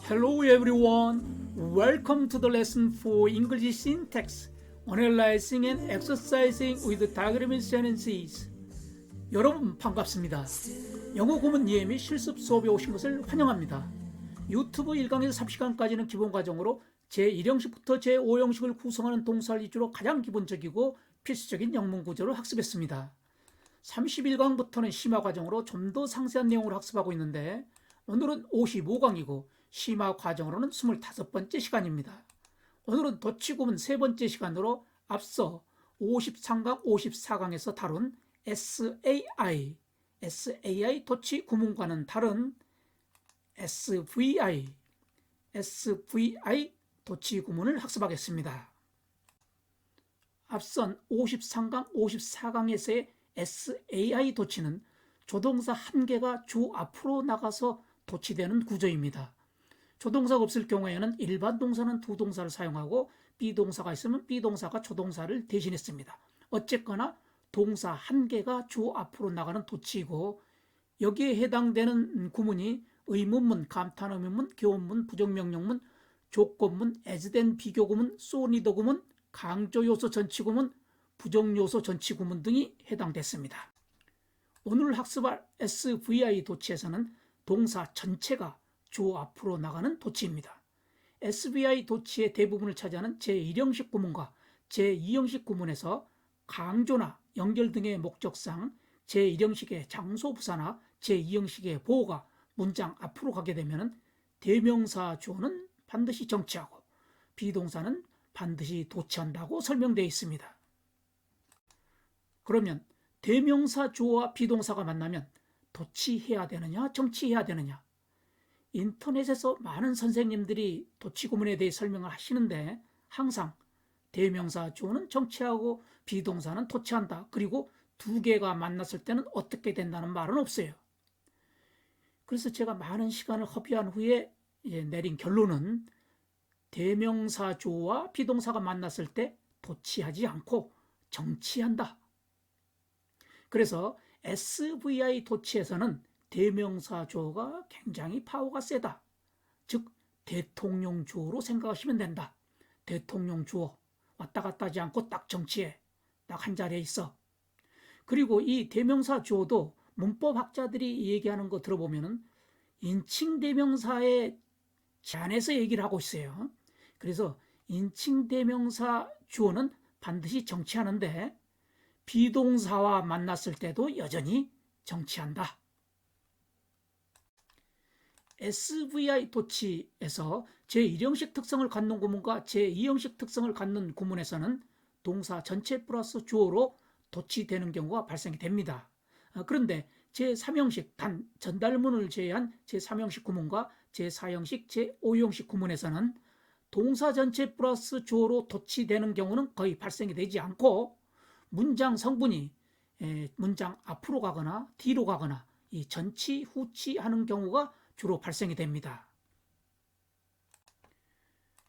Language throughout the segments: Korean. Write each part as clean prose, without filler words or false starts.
Hello everyone, welcome to the lesson for English syntax, analyzing and exercising with diagram sentences. 여러분 반갑습니다. 영어 구문 이해 및 실습 수업에 오신 것을 환영합니다. 유튜브 1강에서 30강까지는 기본 과정으로 제1형식부터 제5형식을 구성하는 동사를 위주로 가장 기본적이고 필수적인 영문 구조를 학습했습니다. 31강부터는 심화 과정으로 좀 더 상세한 내용을 학습하고 있는데 오늘은 55강이고 심화 과정으로는 25번째 시간입니다. 오늘은 도치구문 세 번째 시간으로 앞서 53강, 54강에서 다룬 SAI 도치 구문과는 다른 SVI 도치 구문을 학습하겠습니다. 앞선 53강, 54강에서의 SAI 도치는 조동사 한 개가 주 앞으로 나가서 도치되는 구조입니다. 조동사가 없을 경우에는 일반 동사는 두 동사를 사용하고 비동사가 있으면 비동사가 조동사를 대신했습니다. 어쨌거나 동사 한 개가 주 앞으로 나가는 도치이고 여기에 해당되는 구문이 의문문, 감탄의문문, 교문문, 부정명령문, 조건문, as된 비교구문, 소니더 구문, 강조요소 전치구문, 부정요소 전치구문 등이 해당됐습니다. 오늘 학습할 SVI 도치에서는 동사 전체가 주 앞으로 나가는 도치입니다. SVI 도치의 대부분을 차지하는 제1형식 구문과 제2형식 구문에서 강조나 연결 등의 목적상 제1형식의 장소 부사나 제2형식의 보호가 문장 앞으로 가게 되면 대명사 주어는 반드시 정치하고 비동사는 반드시 도치한다고 설명되어 있습니다. 그러면 대명사 주어와 비동사가 만나면 도치해야 되느냐 정치해야 되느냐, 인터넷에서 많은 선생님들이 도치 구문에 대해 설명을 하시는데 항상 대명사 주어는 정치하고 비동사는 도치한다, 그리고 두 개가 만났을 때는 어떻게 된다는 말은 없어요. 그래서 제가 많은 시간을 허비한 후에 내린 결론은 대명사 주어와 비동사가 만났을 때 도치하지 않고 정치한다. 그래서 SVI 도치에서는 대명사 주어가 굉장히 파워가 세다. 즉 대통령 주어로 생각하시면 된다. 대통령 주어 왔다 갔다 하지 않고 딱 정치해. 딱 한 자리에 있어. 그리고 이 대명사 주어도 문법학자들이 얘기하는 거 들어보면은 인칭 대명사에 제한해서 얘기를 하고 있어요. 그래서 인칭 대명사 주어는 반드시 정치하는데 비동사와 만났을 때도 여전히 정치한다. SVI 도치에서 제1형식 특성을 갖는 구문과 제2형식 특성을 갖는 구문에서는 동사 전체 플러스 주어로 도치되는 경우가 발생이 됩니다. 그런데 제3형식 단 전달문을 제외한 제3형식 구문과 제4형식, 제5형식 구문에서는 동사 전체 플러스 주어로 도치되는 경우는 거의 발생이 되지 않고 문장 성분이 문장 앞으로 가거나 뒤로 가거나 이 전치, 후치 하는 경우가 주로 발생이 됩니다.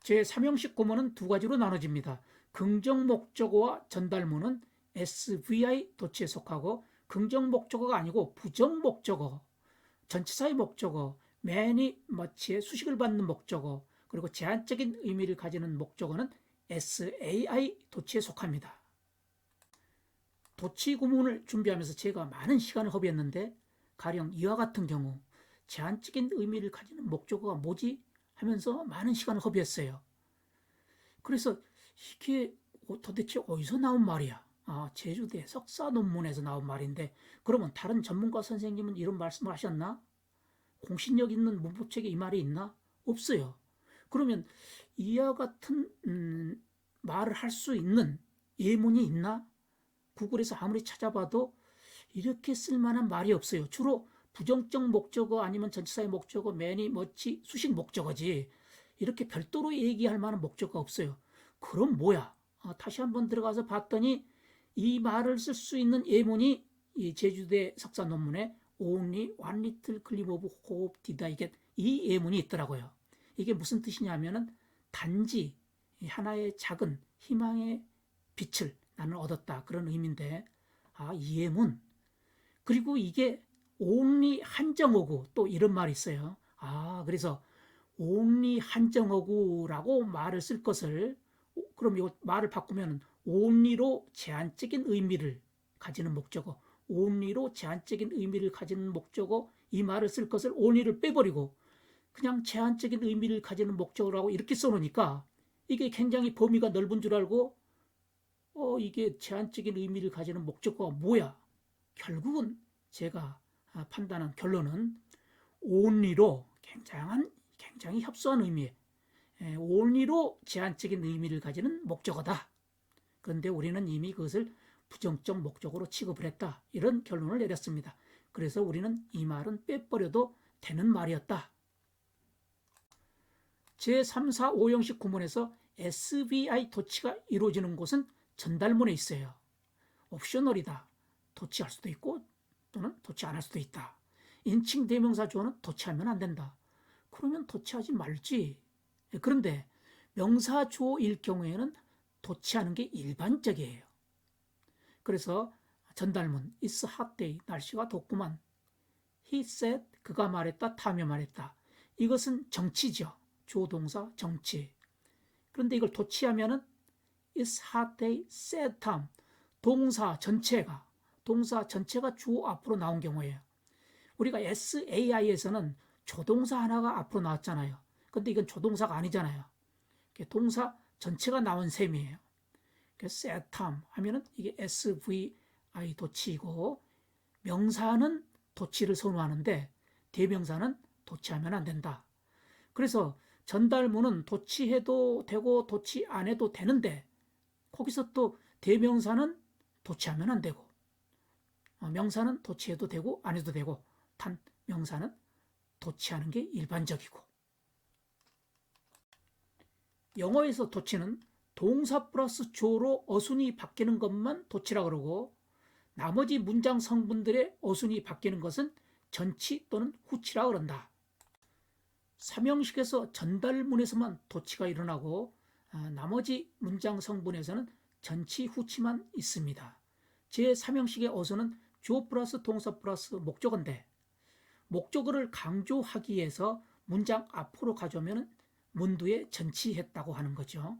제3형식 구문은 두 가지로 나눠집니다. 긍정 목적어와 전달문은 SVI 도치에 속하고 긍정 목적어가 아니고 부정 목적어, 전치사의 목적어, many, much의 수식을 받는 목적어, 그리고 제한적인 의미를 가지는 목적어는 SAI 도치에 속합니다. 도치 구문을 준비하면서 제가 많은 시간을 허비했는데 가령 이와 같은 경우 제한적인 의미를 가지는 목적어가 뭐지? 하면서 많은 시간을 허비했어요. 그래서 이게 도대체 어디서 나온 말이야? 제주대 석사 논문에서 나온 말인데 그러면 다른 전문가 선생님은 이런 말씀을 하셨나? 공신력 있는 문법책에 이 말이 있나? 없어요. 그러면 이와 같은 말을 할 수 있는 예문이 있나? 구글에서 아무리 찾아봐도 이렇게 쓸만한 말이 없어요. 주로 부정적 목적어 아니면 전치사의 목적어, many, much, 수식 목적어지 이렇게 별도로 얘기할 만한 목적어가 없어요. 그럼 뭐야? 다시 한번 들어가서 봤더니 이 말을 쓸 수 있는 예문이 이 제주대 석사 논문에 only one little gleam of hope did I get, 이 예문이 있더라고요. 이게 무슨 뜻이냐면은 단지 하나의 작은 희망의 빛을 나는 얻었다, 그런 의미인데 이 예문, 그리고 이게 only 한정어고 또 이런 말이 있어요. 그래서 only 한정어구라고 말을 쓸 것을, 그럼 이 말을 바꾸면 only로 제한적인 의미를 가지는 목적어, only로 제한적인 의미를 가지는 목적어, 이 말을 쓸 것을 only를 빼버리고 그냥 제한적인 의미를 가지는 목적어라고 이렇게 써놓으니까 이게 굉장히 범위가 넓은 줄 알고 이게 제한적인 의미를 가지는 목적어가 뭐야? 결국은 제가 판단한 결론은 only로 굉장히 협소한 의미의 only로 제한적인 의미를 가지는 목적어다. 그런데 우리는 이미 그것을 부정적 목적어로 취급을 했다. 이런 결론을 내렸습니다. 그래서 우리는 이 말은 빼버려도 되는 말이었다. 제3, 4, 5형식 구문에서 SVI 도치가 이루어지는 곳은 전달문에 있어요. 옵셔널이다. 도치할 수도 있고 또는 도치 안 할 수도 있다. 인칭 대명사 주어는 도치하면 안 된다. 그러면 도치하지 말지. 그런데 명사 주어일 경우에는 도치하는 게 일반적이에요. 그래서 전달문 It's hot day. 날씨가 덥구만. He said. 그가 말했다. 타며 말했다. 이것은 정치죠. 주어 동사 정치. 그런데 이걸 도치하면은 It's hot day. said Tom. 동사 전체가 주어 앞으로 나온 경우에요. 우리가 SAI에서는 조동사 하나가 앞으로 나왔잖아요. 근데 이건 조동사가 아니잖아요. 동사 전체가 나온 셈이에요. said Tom 하면은 이게 SVI 도치이고 명사는 도치를 선호하는데 대명사는 도치하면 안 된다. 그래서 전달문은 도치해도 되고 도치 안 해도 되는데 거기서 또 대명사는 도치하면 안 되고 명사는 도치해도 되고 안 해도 되고 단 명사는 도치하는 게 일반적이고 영어에서 도치는 동사 플러스 주어로 어순이 바뀌는 것만 도치라 그러고 나머지 문장 성분들의 어순이 바뀌는 것은 전치 또는 후치라 그런다. 삼형식에서 전달문에서만 도치가 일어나고 나머지 문장 성분에서는 전치, 후치만 있습니다. 제3형식의 어순은 주어 플러스 동사 플러스 목적어인데 목적어를 강조하기 위해서 문장 앞으로 가져오면 문두에 전치했다고 하는 거죠.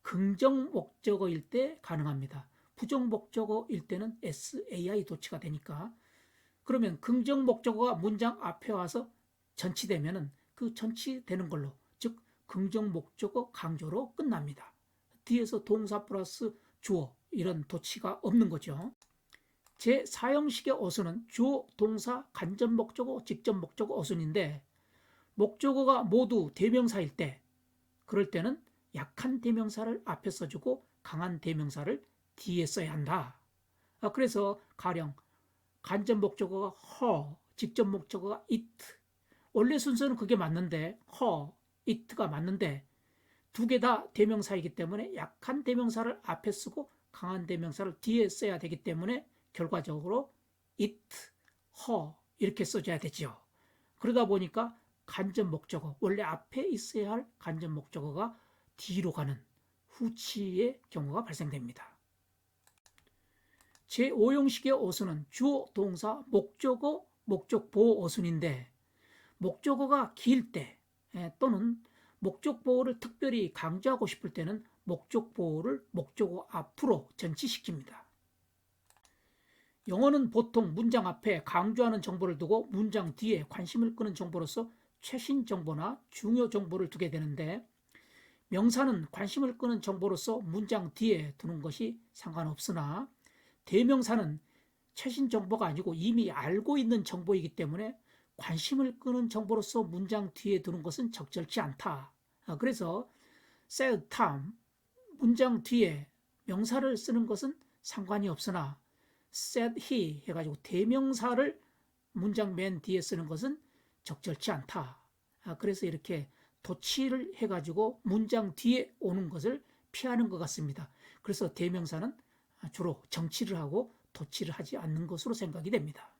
긍정 목적어일 때 가능합니다. 부정 목적어일 때는 SAI 도치가 되니까 그러면 긍정 목적어가 문장 앞에 와서 전치되면 그 전치되는 걸로 즉 긍정 목적어 강조로 끝납니다. 뒤에서 동사 플러스 주어 이런 도치가 없는 거죠. 제4형식의 어순은 주어, 동사, 간접 목적어, 직접 목적어 어순인데 목적어가 모두 대명사일 때 그럴 때는 약한 대명사를 앞에 써주고 강한 대명사를 뒤에 써야 한다. 그래서 가령 간접 목적어가 her, 직접 목적어가 it. 원래 순서는 그게 맞는데 her, it가 맞는데 두 개 다 대명사이기 때문에 약한 대명사를 앞에 쓰고 강한 대명사를 뒤에 써야 되기 때문에 결과적으로 it, her 이렇게 써줘야 되죠. 그러다 보니까 간접 목적어, 원래 앞에 있어야 할 간접 목적어가 뒤로 가는 후치의 경우가 발생됩니다. 제5형식의 어순은 주어, 동사, 목적어, 목적보호 어순인데 목적어가 길 때 또는 목적보호를 특별히 강조하고 싶을 때는 목적보호를 목적어 앞으로 전치시킵니다. 영어는 보통 문장 앞에 강조하는 정보를 두고 문장 뒤에 관심을 끄는 정보로서 최신 정보나 중요 정보를 두게 되는데 명사는 관심을 끄는 정보로서 문장 뒤에 두는 것이 상관없으나 대명사는 최신 정보가 아니고 이미 알고 있는 정보이기 때문에 관심을 끄는 정보로서 문장 뒤에 두는 것은 적절치 않다. 그래서 said Tom 문장 뒤에 명사를 쓰는 것은 상관이 없으나 said he 해가지고 대명사를 문장 맨 뒤에 쓰는 것은 적절치 않다. 그래서 이렇게 도치를 해가지고 문장 뒤에 오는 것을 피하는 것 같습니다. 그래서 대명사는 주로 정치를 하고 도치를 하지 않는 것으로 생각이 됩니다.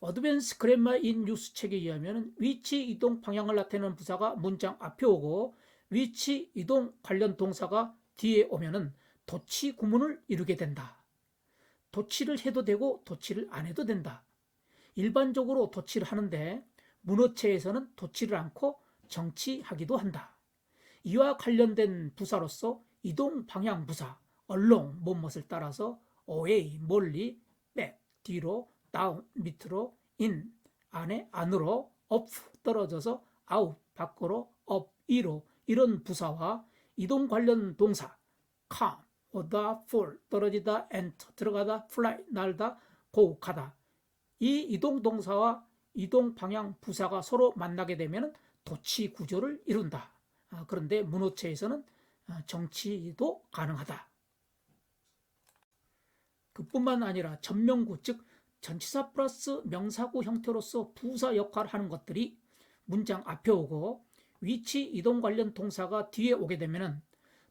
어드밴스 그래머 인 뉴스 책에 의하면 위치 이동 방향을 나타내는 부사가 문장 앞에 오고 위치 이동 관련 동사가 뒤에 오면은 도치 구문을 이루게 된다. 도치를 해도 되고 도치를 안 해도 된다. 일반적으로 도치를 하는데 문어체에서는 돋지를 않고 정치하기도 한다. 이와 관련된 부사로서 이동 방향 부사 along 무엇을 따라서 away 멀리 back 뒤로 down 밑으로 in 안에 안으로 up 떨어져서 out 밖으로 up 위로 이런 부사와 이동 관련 동사 come 오다 fall 떨어지다 enter 들어가다 fly 날다 go 가다 이 이동 동사와 이동 방향 부사가 서로 만나게 되면 도치 구조를 이룬다. 그런데 문어체에서는 정치도 가능하다. 그뿐만 아니라 전명구 즉 전치사 플러스 명사구 형태로서 부사 역할을 하는 것들이 문장 앞에 오고 위치 이동 관련 동사가 뒤에 오게 되면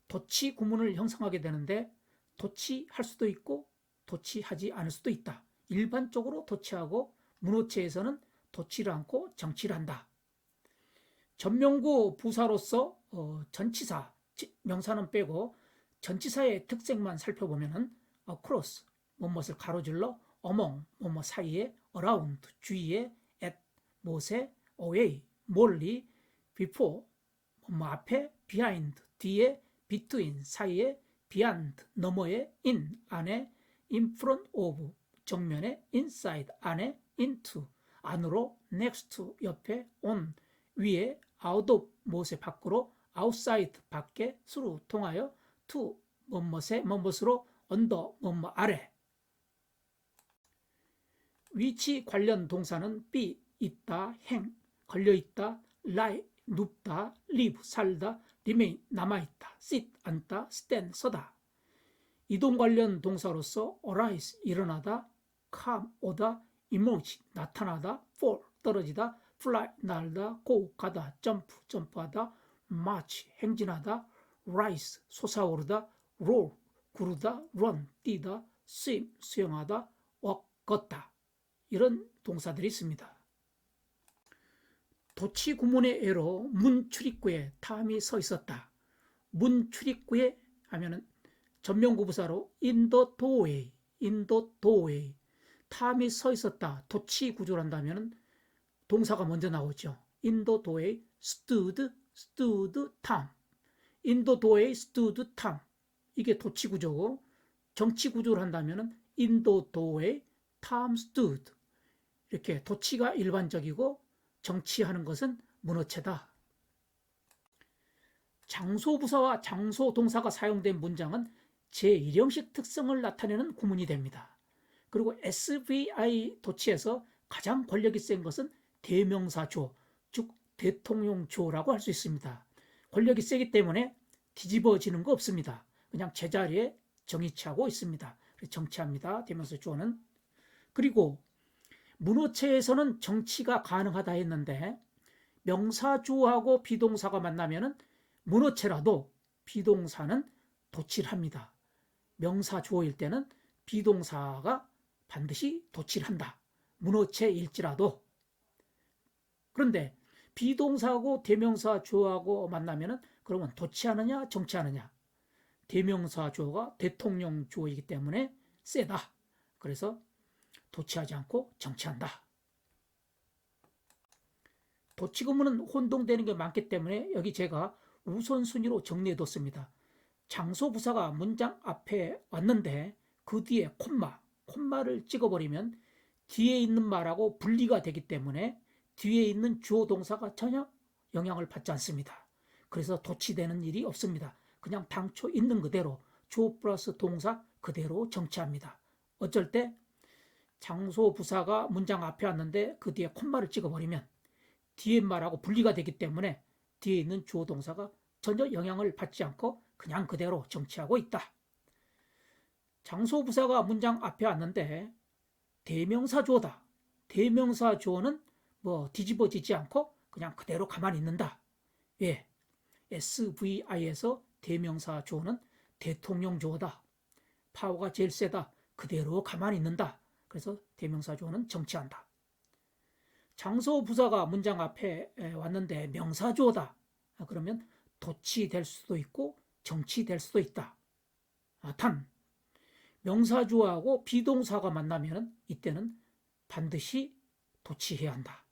도치 구문을 형성하게 되는데 도치할 수도 있고 도치하지 않을 수도 있다. 일반적으로 도치하고 문어체에서는 도치를 않고 정치를 한다. 전명구 부사로서 전치사, 명사는 빼고 전치사의 특색만 살펴보면 across, 무엇을 가로질러, among, 무엇 사이에, around, 주위에, at, 못에, away, 멀리, before, 무엇 앞에, behind, 뒤에, between, 사이에, beyond, 너머에, in, 안에, in front of, 정면에, inside, 안에, into, 안으로, next to, 옆에, on, 위에, out of, 무엇의 밖으로, outside, 밖에, through, 통하여, to, 무엇에, 무엇으로, under, 무엇 아래. 위치 관련 동사는 be, 있다, 행, 걸려있다, lie, 눕다, live, 살다, remain, 남아있다, sit, 앉다, stand, 서다. 이동 관련 동사로서 arise, 일어나다, come, 오다, emerge, 나타나다, fall, 떨어지다, fly, 날다, go, 가다, jump, 점프하다, march, 행진하다, rise, 솟아오르다, roll, 구르다, run, 뛰다, swim, 수영하다, walk, 걷다. 이런 동사들이 있습니다. 도치 구문의 예로 문 출입구에 탐이 서 있었다. 문 출입구에 하면은 전명구 부사로 in the doorway, in the doorway. 탐이 서 있었다. 도치 구조를 한다면 동사가 먼저 나오죠. in the doorway stood, stood 탐. in the doorway stood 탐. 이게 도치 구조고 정치 구조를 한다면 in the doorway 탐 stood. 이렇게 도치가 일반적이고 정치하는 것은 문어체다. 장소부사와 장소동사가 사용된 문장은 제1형식 특성을 나타내는 구문이 됩니다. 그리고 SVI 도치에서 가장 권력이 센 것은 대명사 주어, 즉 대통령 주어라고 할 수 있습니다. 권력이 세기 때문에 뒤집어지는 거 없습니다. 그냥 제자리에 정의치하고 있습니다. 정치합니다. 대명사 주어는. 그리고 문어체에서는 정치가 가능하다 했는데 명사주어하고 비동사가 만나면 문어체라도 비동사는 도치를 합니다. 명사주어일 때는 비동사가 반드시 도치를 한다. 문어체일지라도. 그런데 비동사하고 대명사 주어하고 만나면 그러면 도치하느냐 정치하느냐. 대명사 주어가 대통령 주어이기 때문에 세다. 그래서 도치하지 않고 정치한다. 도치 구문은 혼동되는 게 많기 때문에 여기 제가 우선순위로 정리해뒀습니다. 장소부사가 문장 앞에 왔는데 그 뒤에 콤마를 찍어버리면 뒤에 있는 말하고 분리가 되기 때문에 뒤에 있는 주어 동사가 전혀 영향을 받지 않습니다. 그래서 도치되는 일이 없습니다. 그냥 당초 있는 그대로 주어 플러스 동사 그대로 정치합니다. 어쩔 때 장소부사가 문장 앞에 왔는데 그 뒤에 콤마를 찍어버리면 뒤에 말하고 분리가 되기 때문에 뒤에 있는 주어 동사가 전혀 영향을 받지 않고 그냥 그대로 정치하고 있다. 장소부사가 문장 앞에 왔는데 대명사 주어다. 대명사 주어는 뒤집어지지 않고 그냥 그대로 가만히 있는다. 왜? SVI에서 대명사 주어는 대통령 주어다. 파워가 제일 세다. 그대로 가만히 있는다. 그래서 대명사 주어는 정치한다. 장소부사가 문장 앞에 왔는데 명사 주어다. 그러면 도치될 수도 있고 정치될 수도 있다. 단 명사 주어하고 비동사가 만나면 이때는 반드시 도치해야 한다.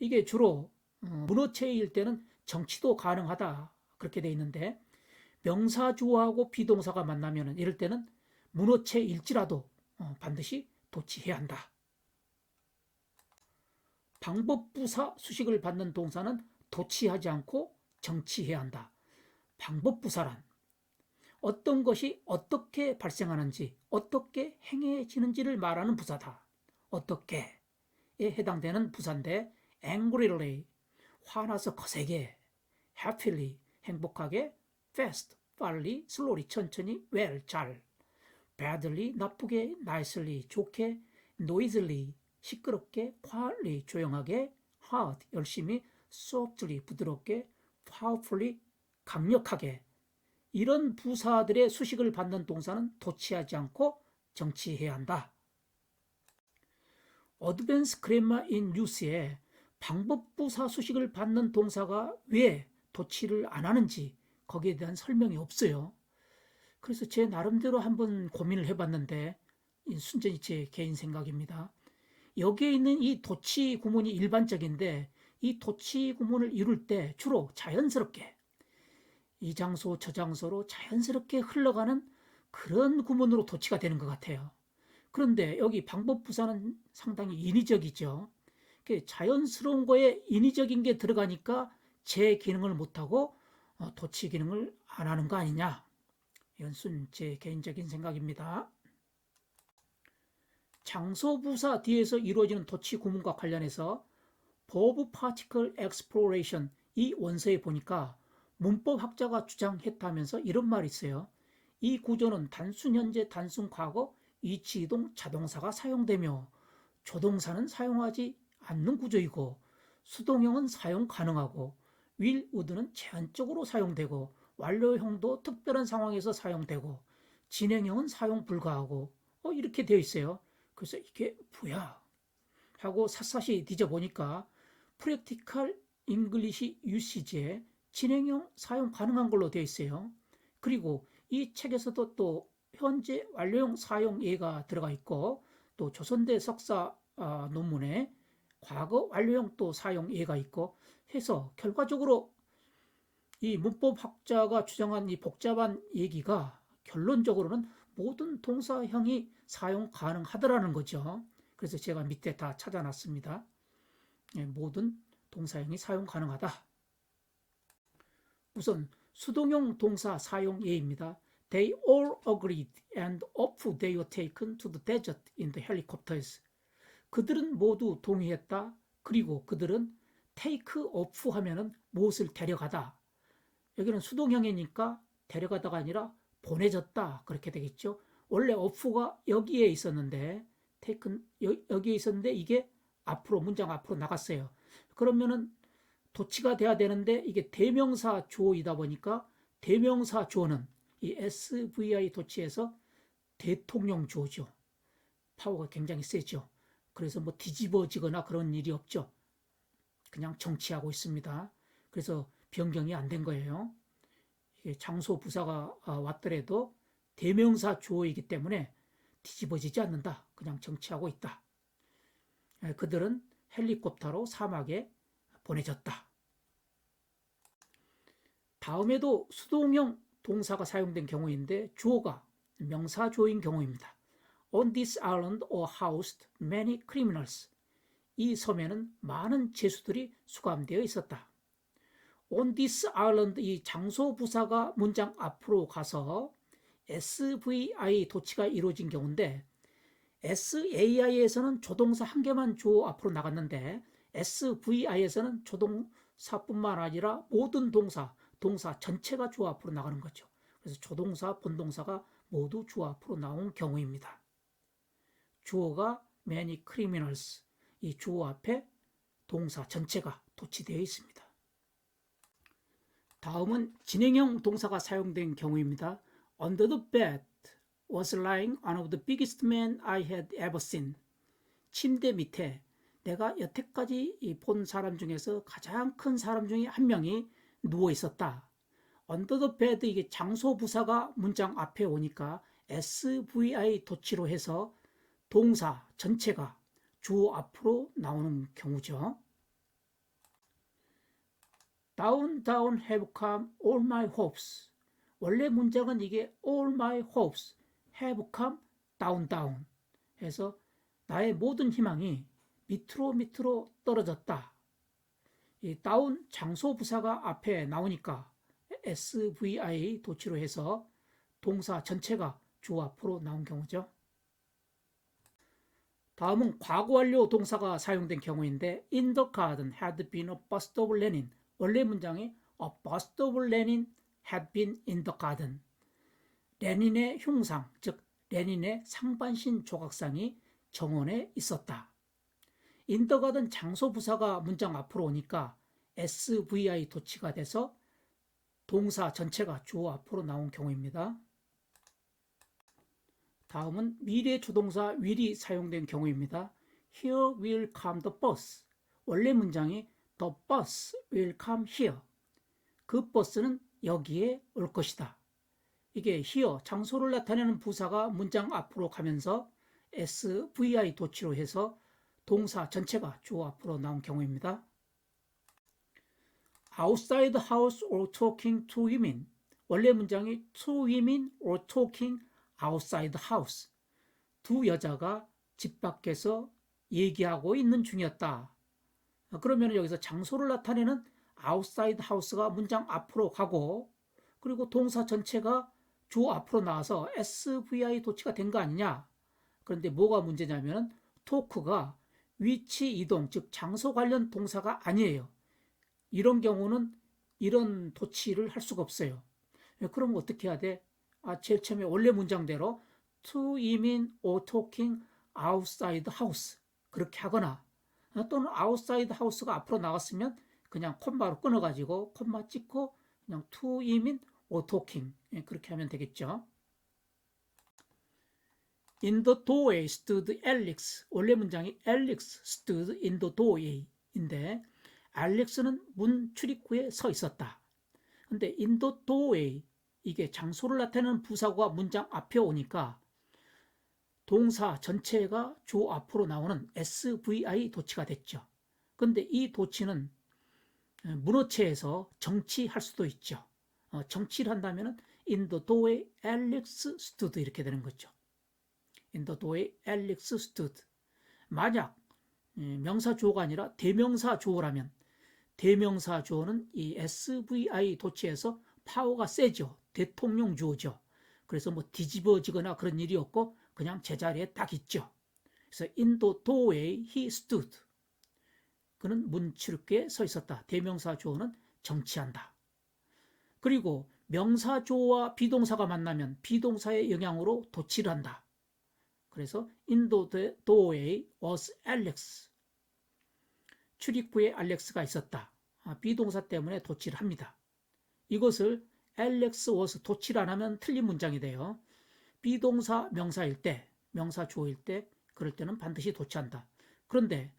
이게 주로 문어체일 때는 정치도 가능하다 그렇게 돼 있는데 명사주어하고 비동사가 만나면 이럴 때는 문어체일지라도 반드시 도치해야 한다. 방법부사 수식을 받는 동사는 도치하지 않고 정치해야 한다. 방법부사란 어떤 것이 어떻게 발생하는지, 어떻게 행해지는지를 말하는 부사다. 어떻게에 해당되는 부사인데 angrily, 화나서 거세게, happily, 행복하게, fast, 빨리, slowly, 천천히, well, 잘, badly, 나쁘게, nicely, 좋게, noisily, 시끄럽게, quietly, 조용하게, hard, 열심히, softly, 부드럽게, powerfully, 강력하게. 이런 부사들의 수식을 받는 동사는 도치하지 않고 정치해야 한다. Advanced Grammar in Use에 방법부사 수식을 받는 동사가 왜 도치를 안 하는지 거기에 대한 설명이 없어요. 그래서 제 나름대로 한번 고민을 해봤는데 순전히 제 개인 생각입니다. 여기에 있는 이 도치 구문이 일반적인데 이 도치 구문을 이룰 때 주로 자연스럽게 이 장소 저 장소로 자연스럽게 흘러가는 그런 구문으로 도치가 되는 것 같아요. 그런데 여기 방법부사는 상당히 인위적이죠. 자연스러운 거에 인위적인 게 들어가니까 제 기능을 못하고 도치 기능을 안 하는 거 아니냐. 이건 제 개인적인 생각입니다. 장소부사 뒤에서 이루어지는 도치 구문과 관련해서 verb particle exploration 이 원서에 보니까 문법학자가 주장했다면서 이런 말이 있어요. 이 구조는 단순 현재, 단순 과거, 이치, 이동, 자동사가 사용되며 조동사는 사용하지 않는 구조이고 수동형은 사용 가능하고 will, would는 제한적으로 사용되고 완료형도 특별한 상황에서 사용되고 진행형은 사용 불가하고 이렇게 되어 있어요. 그래서 이게 뭐야? 하고 샅샅이 뒤져보니까 practical English usage에 진행형 사용 가능한 걸로 되어 있어요. 그리고 이 책에서도 또 현재 완료형 사용 예가 들어가 있고 또 조선대 석사 논문에 과거 완료형 또 사용 예가 있고 해서 결과적으로 이 문법학자가 주장한 이 복잡한 얘기가 결론적으로는 모든 동사형이 사용 가능하더라는 거죠. 그래서 제가 밑에 다 찾아놨습니다. 모든 동사형이 사용 가능하다. 우선 수동형 동사 사용 예입니다. They all agreed and off they were taken to the desert in the helicopters. 그들은 모두 동의했다. 그리고 그들은 take off 하면은 무엇을 데려가다. 여기는 수동형이니까 데려가다가 아니라 보내졌다. 그렇게 되겠죠. 원래 off가 여기에 있었는데 taken 여기에 있었는데 이게 앞으로 문장 앞으로 나갔어요. 그러면은 도치가 돼야 되는데 이게 대명사 주어이다 보니까 대명사 주어는 이 SVI 도치에서 대통령 주어죠. 파워가 굉장히 세죠. 그래서 뭐 뒤집어지거나 그런 일이 없죠. 그냥 정치하고 있습니다. 그래서 변경이 안 된 거예요. 이게 장소 부사가 왔더라도 대명사 주어이기 때문에 뒤집어지지 않는다. 그냥 정치하고 있다. 그들은 헬리콥터로 사막에 보내졌다. 다음에도 수동형 동사가 사용된 경우인데 주어가 명사 주어인 경우입니다. On this island are housed many criminals. 이 섬에는 많은 죄수들이 수감되어 있었다. On this island 이 장소 부사가 문장 앞으로 가서 SVI 도치가 이루어진 경우인데 SAI에서는 조동사 한 개만 주어 앞으로 나갔는데 SVI에서는 조동사뿐만 아니라 모든 동사 전체가 주어 앞으로 나가는 거죠. 그래서 조동사, 본동사가 모두 주어 앞으로 나온 경우입니다. 주어가 many criminals, 이 주어 앞에 동사 전체가 도치되어 있습니다. 다음은 진행형 동사가 사용된 경우입니다. Under the bed was lying one of the biggest men I had ever seen. 침대 밑에 내가 여태까지 본 사람 중에서 가장 큰 사람 중에 한 명이 누워 있었다. Under the bed 이게 장소 부사가 문장 앞에 오니까 SVI 도치로 해서 동사 전체가 주어 앞으로 나오는 경우죠. Down, down have come all my hopes. 원래 문장은 이게 all my hopes have come down, down 해서 나의 모든 희망이 밑으로 밑으로 떨어졌다. 이 down 장소 부사가 앞에 나오니까 SVI 도치로 해서 동사 전체가 주어 앞으로 나온 경우죠. 다음은 과거 완료 동사가 사용된 경우인데 In the garden had been a bust of Lenin. 원래 문장에 A bust of Lenin had been in the garden. 레닌의 흉상, 즉 레닌의 상반신 조각상이 정원에 있었다. In the garden 장소 부사가 문장 앞으로 오니까 SVI 도치가 돼서 동사 전체가 주어 앞으로 나온 경우입니다. 다음은 미래 주동사 will이 사용된 경우입니다. Here will come the bus. 원래 문장이 The bus will come here. 그 버스는 여기에 올 것이다. 이게 here, 장소를 나타내는 부사가 문장 앞으로 가면서 SVI 도치로 해서 동사 전체가 주어 앞으로 나온 경우입니다. Outside the house or talking to women. 원래 문장이 to women or talking outside the house. 두 여자가 집 밖에서 얘기하고 있는 중이었다. 그러면 여기서 장소를 나타내는 outside house가 문장 앞으로 가고 그리고 동사 전체가 주어 앞으로 나와서 SVI 도치가 된 거 아니냐. 그런데 뭐가 문제냐면 talk가 위치 이동, 즉 장소 관련 동사가 아니에요. 이런 경우는 이런 도치를 할 수가 없어요. 그럼 어떻게 해야 돼? 제일 처음에 원래 문장대로 to women or talking outside the house 그렇게 하거나 또는 outside house가 앞으로 나왔으면 그냥 콤마로 끊어가지고 콤마 찍고 그냥 to women or talking 그렇게 하면 되겠죠. In the doorway stood Alex. 원래 문장이 Alex stood in the doorway인데 알렉스는 문 출입구에 서 있었다. 근데 in the doorway 이게 장소를 나타내는 부사가 문장 앞에 오니까 동사 전체가 주어 앞으로 나오는 SVI 도치가 됐죠. 근데 이 도치는 문어체에서 정치할 수도 있죠. 정치를 한다면 in the doorway Alex stood 이렇게 되는 거죠. in the doorway Alex stood. 만약 명사 주어가 아니라 대명사 주어라면 대명사 주어는 이 SVI 도치에서 파워가 세죠. 대통령 주어죠. 그래서 뭐 뒤집어지거나 그런 일이 없고 그냥 제자리에 딱 있죠. 그래서 in the doorway he stood. 그는 문 출입구에 서 있었다. 대명사 주어는 정치한다. 그리고 명사 주어와 비동사가 만나면 비동사의 영향으로 도치를 한다. 그래서 in the doorway was Alex. 출입구에 알렉스가 있었다. 비동사 때문에 도치를 합니다. 이것을 Alex was 도치를 안 하면 틀린 문장이 돼요. 비동사 명사일 때, 명사 주어일 때 그럴 때는 반드시 도치한다. 그런데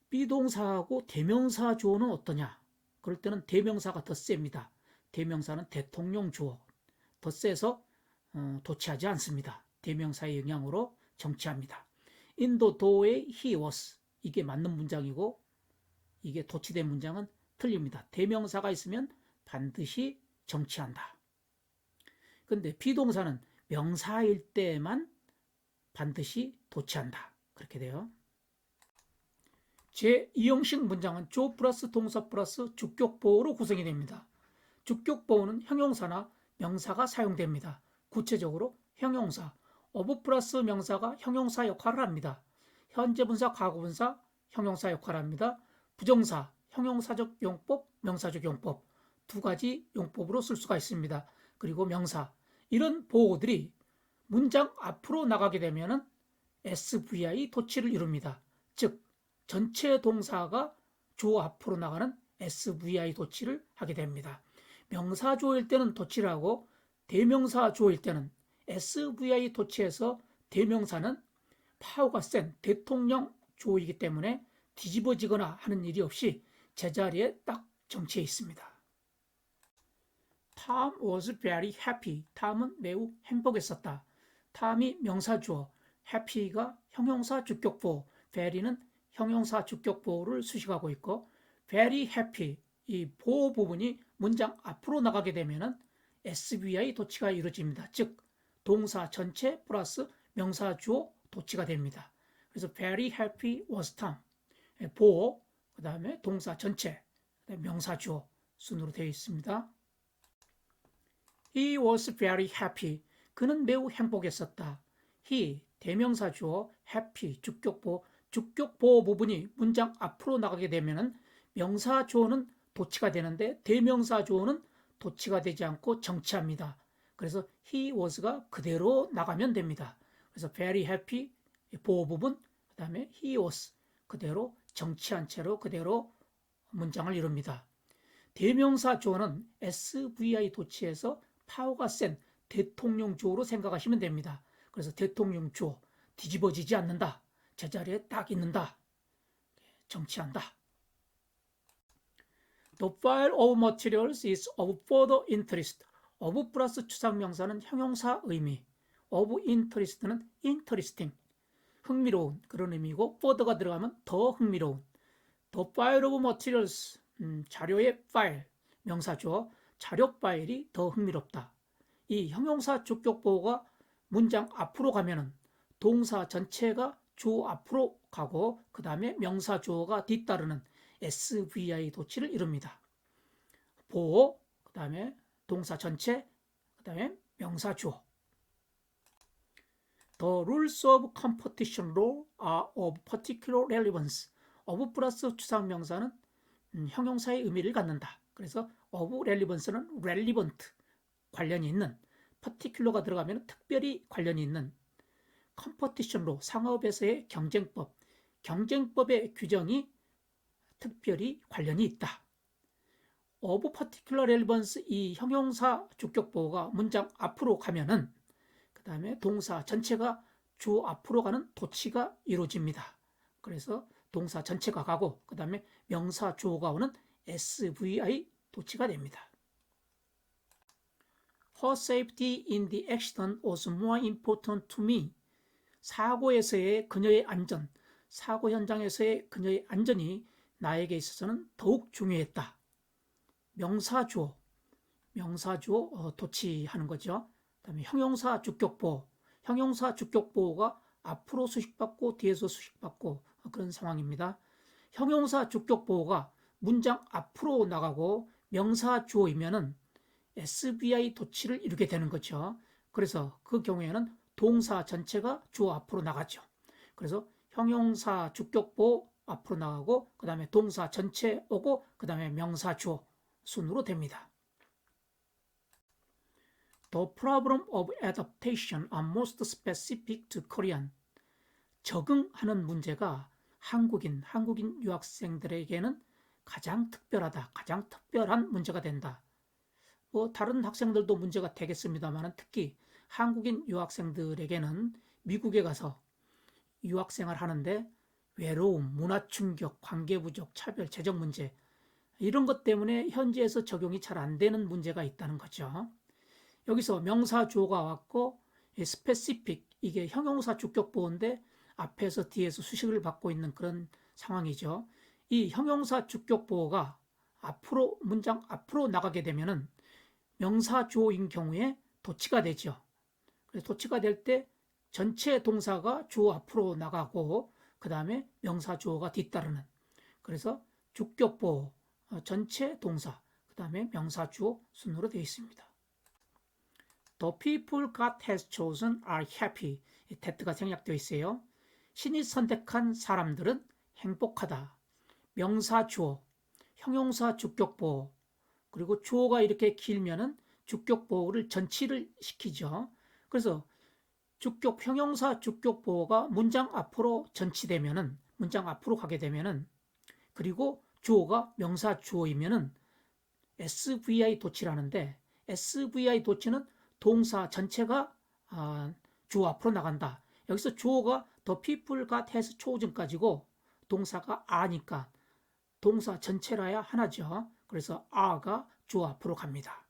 비동사하고 대명사 주어는 어떠냐? 그럴 때는 대명사가 더 셉니다. 대명사는 대통령 주어. 더 세서 도치하지 않습니다. 대명사의 영향으로 정치합니다. In the doorway he was. 이게 맞는 문장이고 이게 도치된 문장은 틀립니다. 대명사가 있으면 반드시 정치한다. 그런데 비동사는 명사일 때만 반드시 도치한다. 그렇게 돼요. 제2형식 문장은 조 플러스 동사 플러스 주격보호로 구성이 됩니다. 주격보호는 형용사나 명사가 사용됩니다. 구체적으로 형용사, of 플러스 명사가 형용사 역할을 합니다. 현재분사, 과거분사, 형용사 역할을 합니다. 부정사, 형용사적 용법, 명사적 용법 두 가지 용법으로 쓸 수가 있습니다. 그리고 명사, 이런 보호들이 문장 앞으로 나가게 되면 SVI 도치를 이룹니다. 즉 전체 동사가 주어 앞으로 나가는 SVI 도치를 하게 됩니다. 명사 주어일 때는 도치를 하고 대명사 주어일 때는 SVI 도치에서 대명사는 파워가 센 대통령 주어이기 때문에 뒤집어지거나 하는 일이 없이 제자리에 딱 정치해 있습니다. Tom was very happy. 탐은 매우 행복했었다. 탐이 명사 주어, happy가 형용사 주격보호, very는 형용사 주격보호를 수식하고 있고 very happy, 이 보호 부분이 문장 앞으로 나가게 되면은 SVI 도치가 이루어집니다. 즉 동사 전체 플러스 명사 주어 도치가 됩니다. 그래서 very happy was Tom. 보호, 그 다음에 동사 전체, 명사 주어 순으로 되어 있습니다. He was very happy. 그는 매우 행복했었다. He, 대명사 주어, happy, 주격 보호 부분이 문장 앞으로 나가게 되면은 명사 주어는 도치가 되는데 대명사 주어는 도치가 되지 않고 정치합니다. 그래서 he was가 그대로 나가면 됩니다. 그래서 very happy 보호 부분, 그 다음에 he was 그대로 정치한 채로 그대로 문장을 이룹니다. 대명사 주어는 SVI 도치에서 파워가 센 대통령 주어로 생각하시면 됩니다. 그래서 대통령 주어, 뒤집어지지 않는다. 제자리에 딱 있는다. 정치한다. The file of materials is of further interest. of 플러스 추상명사는 형용사 의미, of interest는 interesting, 흥미로운 그런 의미고 further가 들어가면 더 흥미로운. The file of materials, 자료의 파일, 명사죠. 자료 파일이 더 흥미롭다. 이 형용사 주격 보호가 문장 앞으로 가면은 동사 전체가 주어 앞으로 가고 그 다음에 명사 주어가 뒤따르는 SVI 도치를 이룹니다. 보호, 그 다음에 동사 전체, 그 다음에 명사 주어. The rules of competition law are of particular relevance. of 플러스 추상명사는 형용사의 의미를 갖는다. 그래서 of relevance는 relevant, 관련이 있는, particular가 들어가면 특별히 관련이 있는, competition law, 상업에서의 경쟁법, 경쟁법의 규정이 특별히 관련이 있다. of particular relevance, 이 형용사 주격 보호가 문장 앞으로 가면은 그 다음에 동사 전체가 주 앞으로 가는 도치가 이루어집니다. 그래서 동사 전체가 가고 그 다음에 명사 주어가 오는 SVI 도치가 됩니다. Her safety in the accident was more important to me. 사고에서의 그녀의 안전, 사고 현장에서의 그녀의 안전이 나에게 있어서는 더욱 중요했다. 명사 주어 도치하는 거죠. 그다음에 형용사 주격보호, 형용사 주격보호가 앞으로 수식받고 뒤에서 수식받고 그런 상황입니다. 형용사 주격보호가 문장 앞으로 나가고 명사 주어이면은 SVI 도치를 이루게 되는 거죠. 그래서 그 경우에는 동사 전체가 주어 앞으로 나가죠. 그래서 형용사 주격보호 앞으로 나가고 그 다음에 동사 전체 오고 그 다음에 명사 주어 순으로 됩니다. The problem of adaptation are most specific to Korean. 적응하는 문제가 한국인 유학생들에게는 가장 특별하다, 가장 특별한 문제가 된다. 다른 학생들도 문제가 되겠습니다만 특히 한국인 유학생들에게는 미국에 가서 유학생활 하는데 외로움, 문화 충격, 관계 부족, 차별, 재정 문제 이런 것 때문에 현지에서 적용이 잘 안 되는 문제가 있다는 거죠. 여기서 명사 주어가 왔고 specific, 이게 형용사 주격 보호인데 앞에서 뒤에서 수식을 받고 있는 그런 상황이죠. 이 형용사 주격 보호가 앞으로 문장 앞으로 나가게 되면은 명사 주어인 경우에 도치가 되죠. 그래서 도치가 될 때 전체 동사가 주어 앞으로 나가고 그 다음에 명사 주어가 뒤따르는, 그래서 주격 보호 전체 동사 그 다음에 명사 주어 순으로 되어 있습니다. The people God has chosen are happy. that가 생략되어 있어요. 신이 선택한 사람들은 행복하다. 명사 주어, 형용사 주격 보호, 그리고 주어가 이렇게 길면은 주격 보호를 전치를 시키죠. 그래서 형용사 주격 보호가 문장 앞으로 전치되면은, 문장 앞으로 가게 되면은, 그리고 주어가 명사 주어이면은 SVI 도치라는데, SVI 도치는 동사 전체가 주어 앞으로 나간다. 여기서 주어가 the people got has chosen까지고 동사가 are니까 동사 전체라야 하나죠. 그래서 are가 주어 앞으로 갑니다.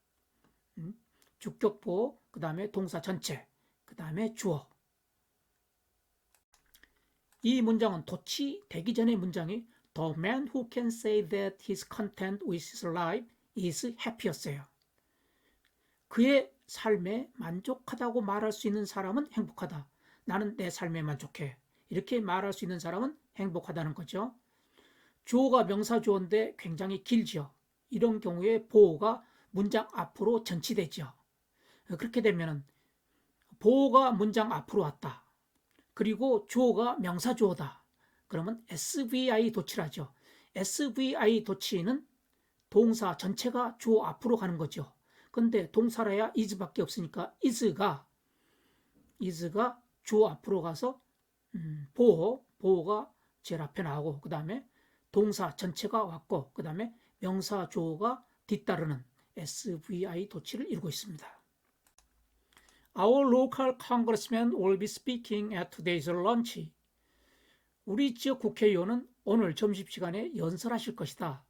주격보호, 그 다음에 동사 전체, 그 다음에 주어. 이 문장은 도치되기 전의 문장이 The man who can say that he's content with his life is happy였어요. 그의 삶에 만족하다고 말할 수 있는 사람은 행복하다. 나는 내 삶에 만족해. 이렇게 말할 수 있는 사람은 행복하다는 거죠. 주어가 명사 주어인데 굉장히 길죠. 이런 경우에 보어가 문장 앞으로 전치되죠. 그렇게 되면 보어가 문장 앞으로 왔다. 그리고 주어가 명사 주어다. 그러면 SVI 도치라죠. SVI 도치는 동사 전체가 주어 앞으로 가는 거죠. 근데 동사라야 is밖에 없으니까 is가 주어 앞으로 가서 보어가 제일 앞에 나오고 그 다음에 동사 전체가 왔고 그 다음에 명사 주어가 뒤따르는 SVI 도치를 이루고 있습니다. Our local congressman will be speaking at today's lunch. 우리 지역 국회의원은 오늘 점심시간에 연설하실 것이다.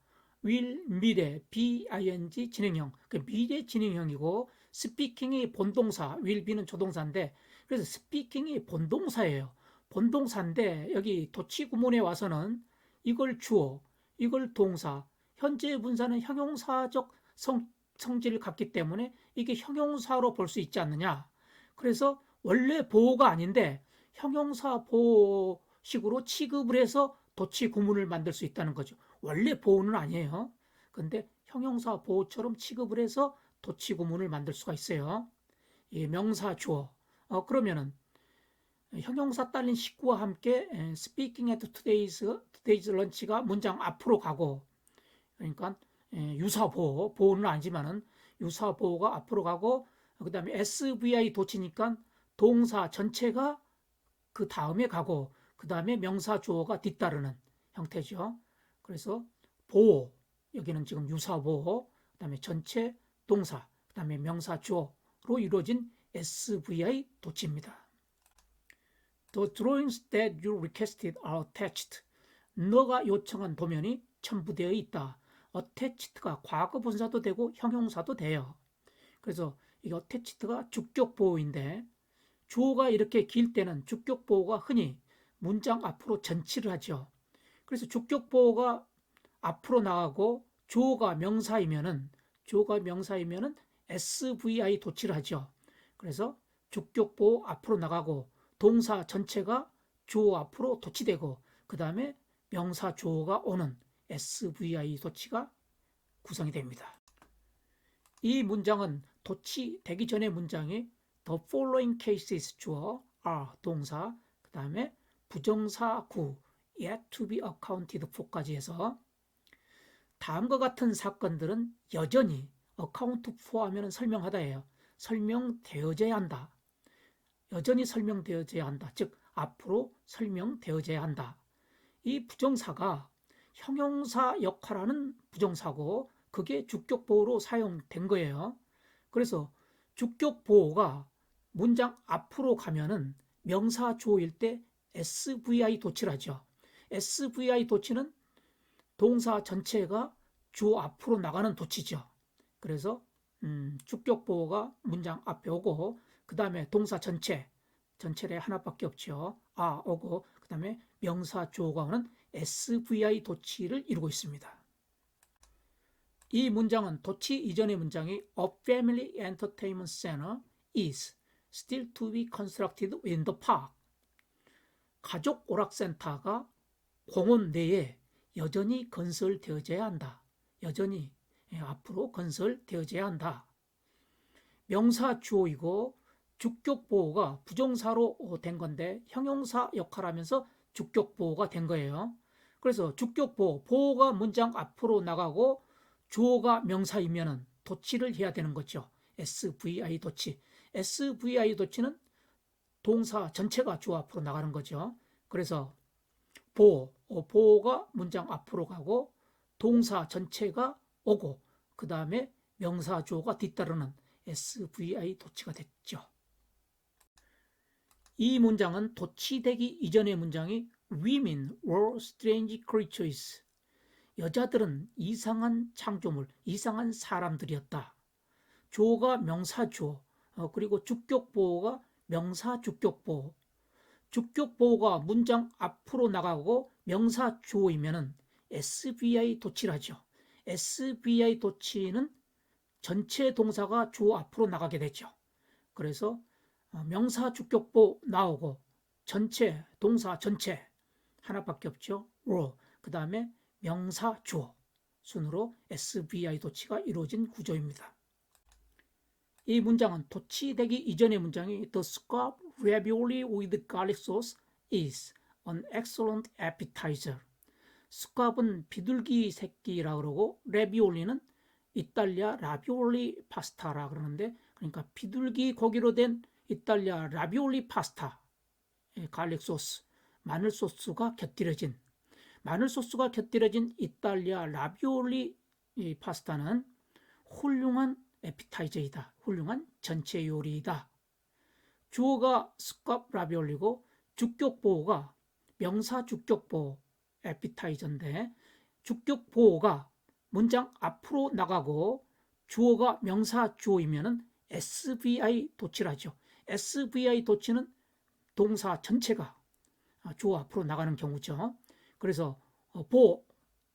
will 미래 BING 진행형 미래 진행형이고 speaking이 본동사 will be는 조동사인데 그래서 speaking이 본동사예요. 본동사인데 여기 도치 구문에 와서는 이걸 주어 이걸 동사 현재 분사는 형용사적 성질을 갖기 때문에 이게 형용사로 볼 수 있지 않느냐. 그래서 원래 보호가 아닌데 형용사 보호식으로 취급을 해서 도치 구문을 만들 수 있다는 거죠. 원래 보호는 아니에요. 근데 형용사 보호처럼 취급을 해서 도치 구문을 만들 수가 있어요. 이 명사 주어. 그러면은 형용사 딸린 식구와 함께 speaking at today's lunch가 문장 앞으로 가고 그러니까 유사 보호는 아니지만은 유사 보호가 앞으로 가고 그 다음에 SVI 도치니까 동사 전체가 그 다음에 가고 그 다음에 명사 주어가 뒤따르는 형태죠. 그래서 보호 여기는 지금 유사 보호 그 다음에 전체 동사 그 다음에 명사 주어로 이루어진 SVI 도치입니다. The drawings that you requested are attached. 너가 요청한 도면이 첨부되어 있다. attached가 과거 분사도 되고 형용사도 돼요. 그래서 이 attached가 주격 보호인데 주어가 이렇게 길 때는 주격 보호가 흔히 문장 앞으로 전치를 하죠. 그래서 주격 보호가 앞으로 나가고 주어가 명사이면은 SVI 도치를 하죠. 그래서 주격 보호 앞으로 나가고 동사 전체가 주어 앞으로 도치되고 그 다음에 명사 주어가 오는 SVI 도치가 구성이 됩니다. 이 문장은 도치되기 전의 문장이 The following cases 주어 are 동사 그 다음에 부정사 구 yet to be accounted for까지 해서 다음과 같은 사건들은 여전히 account for 하면 설명하다예요. 설명되어져야 한다. 여전히 설명되어져야 한다. 즉 앞으로 설명되어져야 한다. 이 부정사가 형용사 역할하는 부정사고 그게 주격보호로 사용된 거예요. 그래서 주격보호가 문장 앞으로 가면은 명사 주어일 때 SVI 도치를 하죠. SVI 도치는 동사 전체가 주어 앞으로 나가는 도치죠. 그래서 주격보호가 문장 앞에 오고 그 다음에 동사 전체에 하나밖에 없죠. 오고 그 다음에 명사 주어가 오는 SVI 도치를 이루고 있습니다. 이 문장은 도치 이전의 문장이 A family entertainment center is still to be constructed in the park. 가족 오락센터가 공원 내에 여전히 건설되어져야 한다. 여전히 앞으로 건설되어져야 한다. 명사 주어이고 주격 보호가 부정사로 된 건데 형용사 역할하면서 주격 보호가 된 거예요. 그래서 주격 보호가 문장 앞으로 나가고 주어가 명사이면은 도치를 해야 되는 거죠. SVI 도치. SVI 도치는 동사 전체가 주어 앞으로 나가는 거죠. 그래서 보호가 문장 앞으로 가고 동사 전체가 오고 그 다음에 명사 주어가 뒤따르는 SVI 도치가 됐죠. 이 문장은 도치되기 이전의 문장이 Women were strange creatures. 여자들은 이상한 창조물, 이상한 사람들이었다. 주어가 명사 주어, 그리고 주격 보호가 명사 주격 보호. 주격 보호가 문장 앞으로 나가고 명사 주어이면은 SVI 도치라죠. SVI 도치는 전체 동사가 주어 앞으로 나가게 되죠. 그래서 명사 주격보 나오고 전체, 동사 전체 하나밖에 없죠. 그 다음에 명사 주어 순으로 SVI 도치가 이루어진 구조입니다. 이 문장은 도치되기 이전의 문장이 The scalloped ravioli with garlic sauce is an excellent appetizer. 스캅은 비둘기 새끼라 그러고 라비올리는 이탈리아 라비올리 파스타라 그러는데, 그러니까 비둘기 고기로 된 이탈리아 라비올리 파스타, 갈릭 소스, 마늘 소스가 곁들여진 이탈리아 라비올리 파스타는 훌륭한 에피타이저이다. 훌륭한 전체 요리이다. 주어가 스캅 라비올리고 주격보호가 명사 주격보호 에피타이저인데, 주격보호가 문장 앞으로 나가고 주어가 명사 주어이면은 SVI 도치라죠. SVI 도치는 동사 전체가 주어 앞으로 나가는 경우죠. 그래서 보호,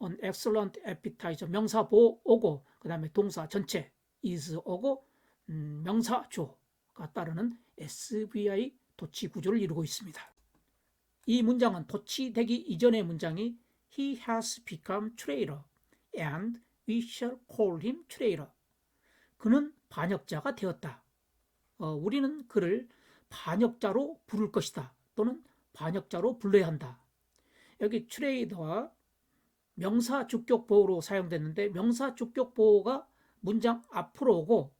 an excellent appetizer, 명사 보호 오고 그 다음에 동사 전체 is 오고 명사 주어가 따르는 SVI 도치 구조를 이루고 있습니다. 이 문장은 도치되기 이전의 문장이 He has become traitor and we shall call him traitor. 그는 반역자가 되었다. 우리는 그를 반역자로 부를 것이다. 또는 반역자로 불러야 한다. 여기 트레이더와 명사 주격보호로 사용됐는데, 명사 주격보호가 문장 앞으로 오고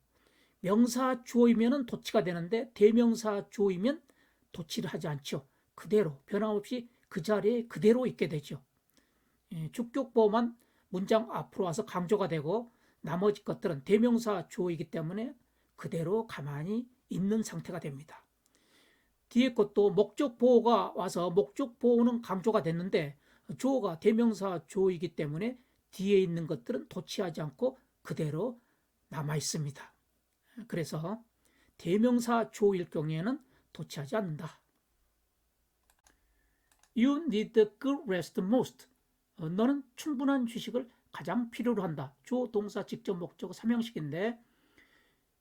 명사 주어이면 도치가 되는데 대명사 주어이면 도치를 하지 않죠. 그대로 변함없이 그 자리에 그대로 있게 되죠. 주격보호만 문장 앞으로 와서 강조가 되고 나머지 것들은 대명사 주어이기 때문에 그대로 가만히 있는 상태가 됩니다. 뒤에 것도 목적 보호가 와서 목적 보호는 강조가 됐는데 주어가 대명사 주어이기 때문에 뒤에 있는 것들은 도치하지 않고 그대로 남아 있습니다. 그래서 대명사 주어일 경우에는 도치하지 않는다. You need the good rest most. 너는 충분한 휴식을 가장 필요로 한다. 주어, 동사, 직접 목적, 삼형식인데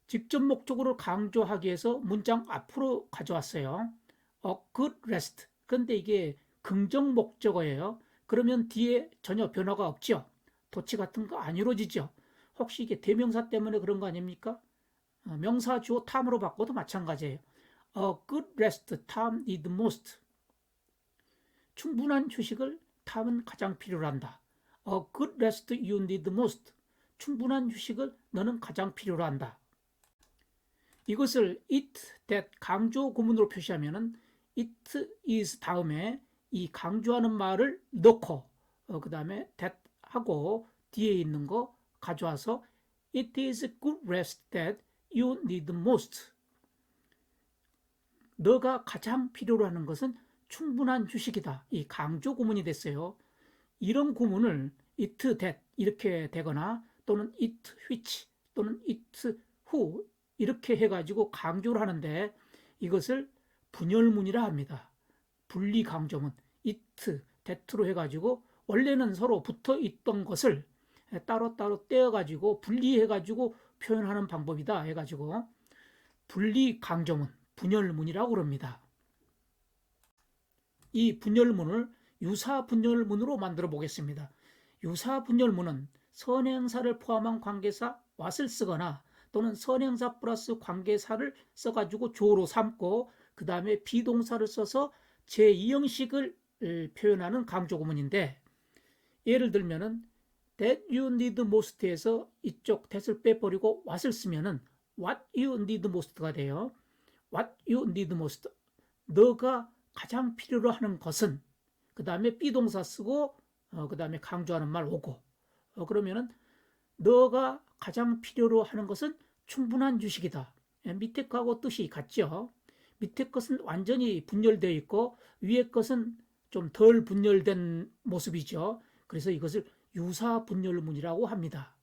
직접 목적으로 강조하기 위해서 문장 앞으로 가져왔어요. A good rest. 그런데 이게 긍정 목적어예요. 그러면 뒤에 전혀 변화가 없죠. 도치 같은 거 안 이루어지죠. 혹시 이게 대명사 때문에 그런 거 아닙니까? 명사 주어 time으로 바꿔도 마찬가지예요. A good rest time need most. 충분한 휴식을 time은 가장 필요로 한다. A good rest you need most. 충분한 휴식을 너는 가장 필요로 한다. 이것을 it, that 강조 구문으로 표시하면은 it is 다음에 이 강조하는 말을 넣고 그 다음에 that 하고 뒤에 있는 거 가져와서 it is good rest that you need most. 너가 가장 필요로 하는 것은 충분한 휴식이다. 이 강조 구문이 됐어요. 이런 구문을 it, that 이렇게 되거나 또는 it, which 또는 it, who 이렇게 해가지고 강조를 하는데 이것을 분열문이라 합니다. 분리강조문, it, that로 해가지고 원래는 서로 붙어 있던 것을 따로따로 떼어가지고 분리해가지고 표현하는 방법이다 해가지고 분리강조문, 분열문이라고 그럽니다. 이 분열문을 유사분열문으로 만들어 보겠습니다. 유사분열문은 선행사를 포함한 관계사 what을 쓰거나 또는 선행사 플러스 관계사를 써가지고 주어로 삼고 그 다음에 비동사를 써서 제2형식을 표현하는 강조구문인데, 예를 들면은 that you need most에서 이쪽 that을 빼버리고 what을 쓰면은 what you need most가 돼요. what you need most. 너가 가장 필요로 하는 것은 그 다음에 비동사 쓰고 그 다음에 강조하는 말 오고 그러면은 너가 가장 필요로 하는 것은 충분한 휴식이다. 밑에 거하고 뜻이 같죠. 밑에 것은 완전히 분열되어 있고 위에 것은 좀 덜 분열된 모습이죠. 그래서 이것을 유사분열문이라고 합니다.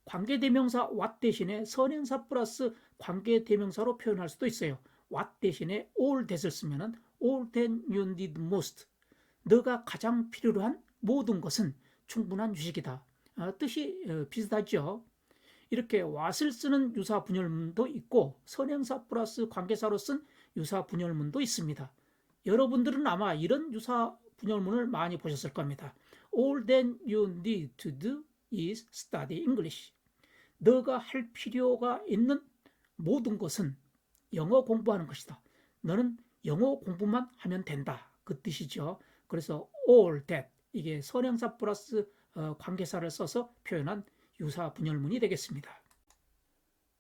관계대명사 what 대신에 선행사 플러스 관계대명사로 표현할 수도 있어요. what 대신에 all that을 쓰면 all that you need most. 너가 가장 필요로 한 모든 것은 충분한 유식이다. 뜻이 비슷하죠. 이렇게 what을 쓰는 유사 분열문도 있고 선행사 플러스 관계사로 쓴 유사 분열문도 있습니다. 여러분들은 아마 이런 유사 분열문을 많이 보셨을 겁니다. All that you need to do is study English. 너가 할 필요가 있는 모든 것은 영어 공부하는 것이다. 너는 영어 공부만 하면 된다. 그 뜻이죠. 그래서 all that 이게 선행사 플러스 관계사를 써서 표현한 유사 분열문이 되겠습니다.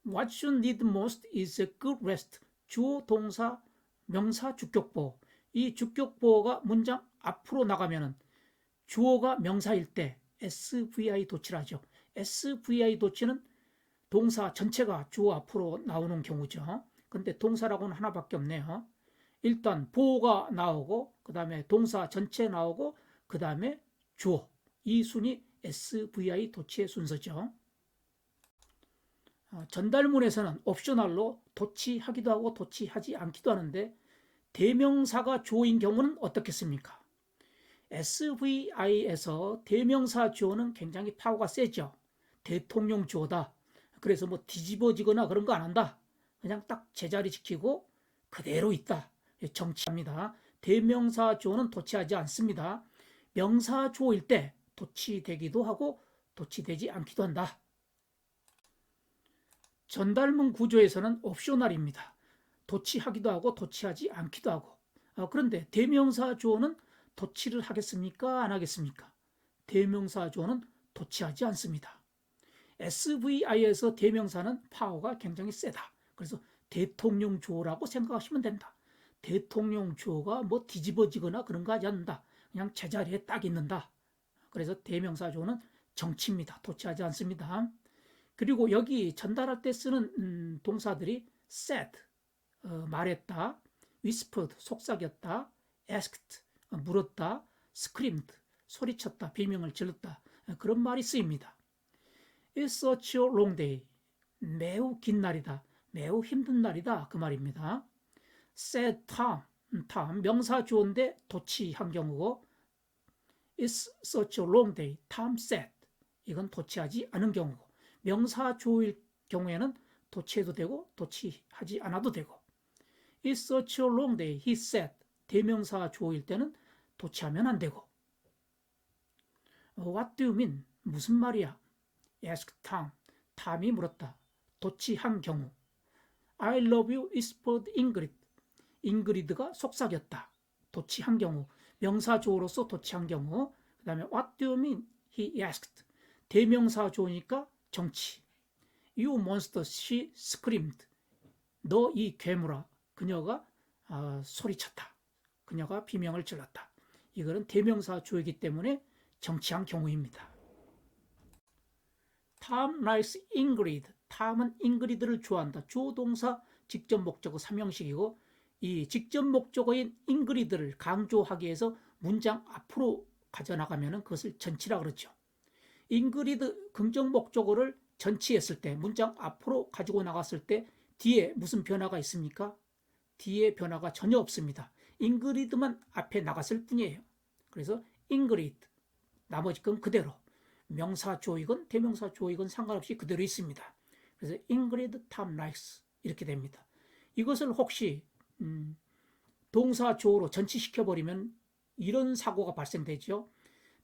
What you need most is a good rest. 주어, 동사, 명사, 주격보. 이 주격보가 문장 앞으로 나가면은 주어가 명사일 때 SVI 도치라죠. SVI 도치는 동사 전체가 주어 앞으로 나오는 경우죠. 근데 동사라고는 하나밖에 없네요. 일단 보어가 나오고 그 다음에 동사 전체 나오고 그 다음에 주어. 이 순이 SVI 도치의 순서죠. 전달문에서는 옵셔널로 도치하기도 하고 도치하지 않기도 하는데 대명사가 주어인 경우는 어떻겠습니까? SVI에서 대명사 주어는 굉장히 파워가 세죠. 대통령 주어다. 그래서 뭐 뒤집어지거나 그런 거 안 한다. 그냥 딱 제자리 지키고 그대로 있다. 정치합니다. 대명사 주어는 도치하지 않습니다. 명사 주어일 때 도치되기도 하고 도치되지 않기도 한다. 전달문 구조에서는 옵셔널입니다. 도치하기도 하고 도치하지 않기도 하고. 그런데 대명사 주어는 도치를 하겠습니까? 안 하겠습니까? 대명사 주어는 도치하지 않습니다. SVI에서 대명사는 파워가 굉장히 세다. 그래서 대통령 주어라고 생각하시면 된다. 대통령 주어가 뭐 뒤집어지거나 그런 거 하지 않는다. 그냥 제자리에 딱 있는다. 그래서 대명사 주어는 정치입니다. 도치하지 않습니다. 그리고 여기 전달할 때 쓰는 동사들이 said, 말했다, whispered, 속삭였다, asked, 물었다, screamed, 소리쳤다, 비명을 질렀다. 그런 말이 쓰입니다. It's such a long day. 매우 긴 날이다. 매우 힘든 날이다. 그 말입니다. said Tom, 명사 주어인데 도치한 경우고 It's such a long day. Tom said. 이건 도치하지 않은 경우고 명사 주어일 경우에는 도치해도 되고 도치하지 않아도 되고 It's such a long day. He said. 대명사 주어일 때는 도치하면 안 되고 What do you mean? 무슨 말이야? asked Tom. 탐이 물었다. 도치한 경우 I love you whispered Ingrid. 잉그리드가 속삭였다. 도치한 경우 명사 주어로서 도치한 경우 그 다음에 What do you mean? He asked. 대명사 주어니까 정치. You monster, she screamed. 너 이 괴물아. 그녀가 소리쳤다. 그녀가 비명을 질렀다. 이거는 대명사 주어이기 때문에 정치한 경우입니다. Tom likes Ingrid. 탐은 잉그리드를 좋아한다. 주어 동사 직접 목적어 3형식이고 이 직접 목적어인 잉그리드를 강조하기 위해서 문장 앞으로 가져나가면 그것을 전치라 그러죠. 잉그리드 긍정 목적어를 전치했을 때 문장 앞으로 가지고 나갔을 때 뒤에 무슨 변화가 있습니까? 뒤에 변화가 전혀 없습니다. 잉그리드만 앞에 나갔을 뿐이에요. 그래서 잉그리드 나머지 건 그대로 명사 주어이건 대명사 주어이건 상관없이 그대로 있습니다. 그래서 잉그리드 탐 라이스 이렇게 됩니다. 이것을 혹시 동사 주어로 전치시켜버리면 이런 사고가 발생되죠.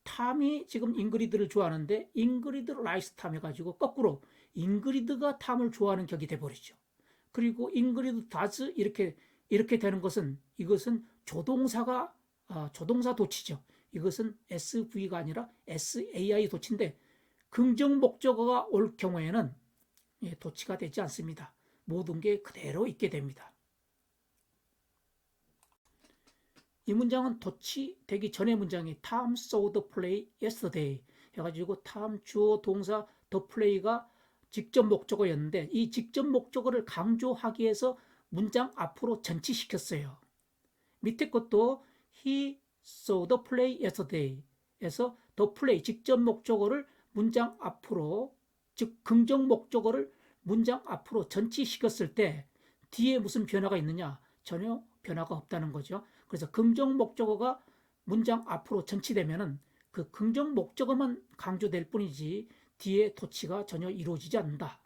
탐이 지금 잉그리드를 좋아하는데 잉그리드 라이스 탐 해가지고 거꾸로 잉그리드가 탐을 좋아하는 격이 돼버리죠. 그리고 잉그리드 다즈 이렇게 되는 것은 이것은 조동사가 조동사 도치죠. 이것은 SV가 아니라 SAI 도치인데 긍정 목적어가 올 경우에는 도치가 되지 않습니다. 모든 게 그대로 있게 됩니다. 이 문장은 도치되기 전의 문장이 Tom saw the play yesterday 해가지고 Tom 주어 동사 the play가 직접 목적어였는데 이 직접 목적어를 강조하기 위해서 문장 앞으로 전치시켰어요. 밑에 것도 He saw the play yesterday 에서 the play 직접 목적어를 문장 앞으로 즉 긍정 목적어를 문장 앞으로 전치시켰을 때 뒤에 무슨 변화가 있느냐? 전혀 변화가 없다는 거죠. 그래서 긍정 목적어가 문장 앞으로 전치되면은 그 긍정 목적어만 강조될 뿐이지 뒤에 도치가 전혀 이루어지지 않는다.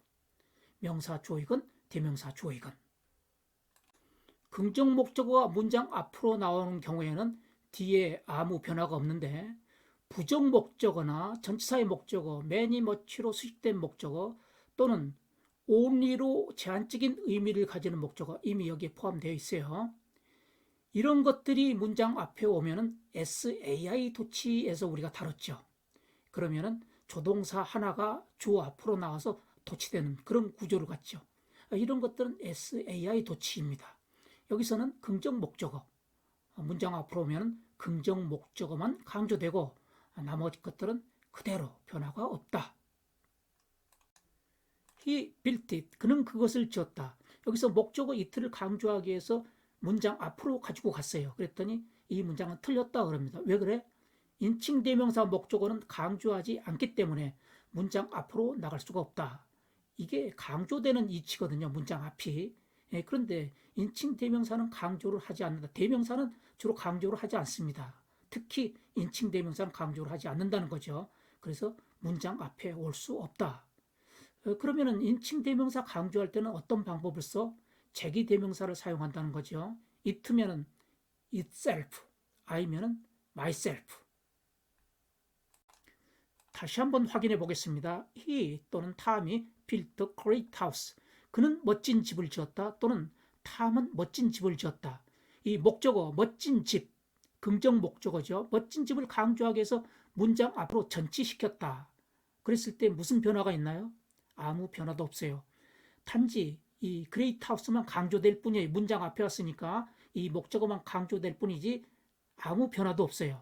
명사 주어이건 대명사 주어이건. 긍정 목적어가 문장 앞으로 나오는 경우에는 뒤에 아무 변화가 없는데 부정 목적어나 전치사의 목적어, many, much로 수식된 목적어 또는 only로 제한적인 의미를 가지는 목적어 이미 여기에 포함되어 있어요. 이런 것들이 문장 앞에 오면은 SAI 도치에서 우리가 다뤘죠. 그러면은 조동사 하나가 주어 앞으로 나와서 도치되는 그런 구조를 갖죠. 이런 것들은 SAI 도치입니다. 여기서는 긍정 목적어, 문장 앞으로 오면 긍정 목적어만 강조되고 나머지 것들은 그대로 변화가 없다. He built it. 그는 그것을 지었다. 여기서 목적어 it를 강조하기 위해서 문장 앞으로 가지고 갔어요. 그랬더니 이 문장은 틀렸다 그럽니다. 왜 그래? 인칭 대명사 목적어는 강조하지 않기 때문에 문장 앞으로 나갈 수가 없다. 이게 강조되는 이치거든요. 문장 앞이. 그런데 인칭 대명사는 강조를 하지 않는다. 대명사는 주로 강조를 하지 않습니다. 특히 인칭 대명사는 강조를 하지 않는다는 거죠. 그래서 문장 앞에 올 수 없다. 그러면은 인칭 대명사 강조할 때는 어떤 방법을 써? 제기 대명사를 사용한다는 거죠. it면은 itself, I면은 myself. 다시 한번 확인해 보겠습니다. He 또는 탐이 built a great house. 그는 멋진 집을 지었다 또는 탐은 멋진 집을 지었다. 이 목적어 멋진 집, 긍정 목적어죠. 멋진 집을 강조하기 위해서 문장 앞으로 전치시켰다. 그랬을 때 무슨 변화가 있나요? 아무 변화도 없어요. 단지 이 great house만 강조될 뿐이에요. 문장 앞에 왔으니까 이 목적어만 강조될 뿐이지 아무 변화도 없어요.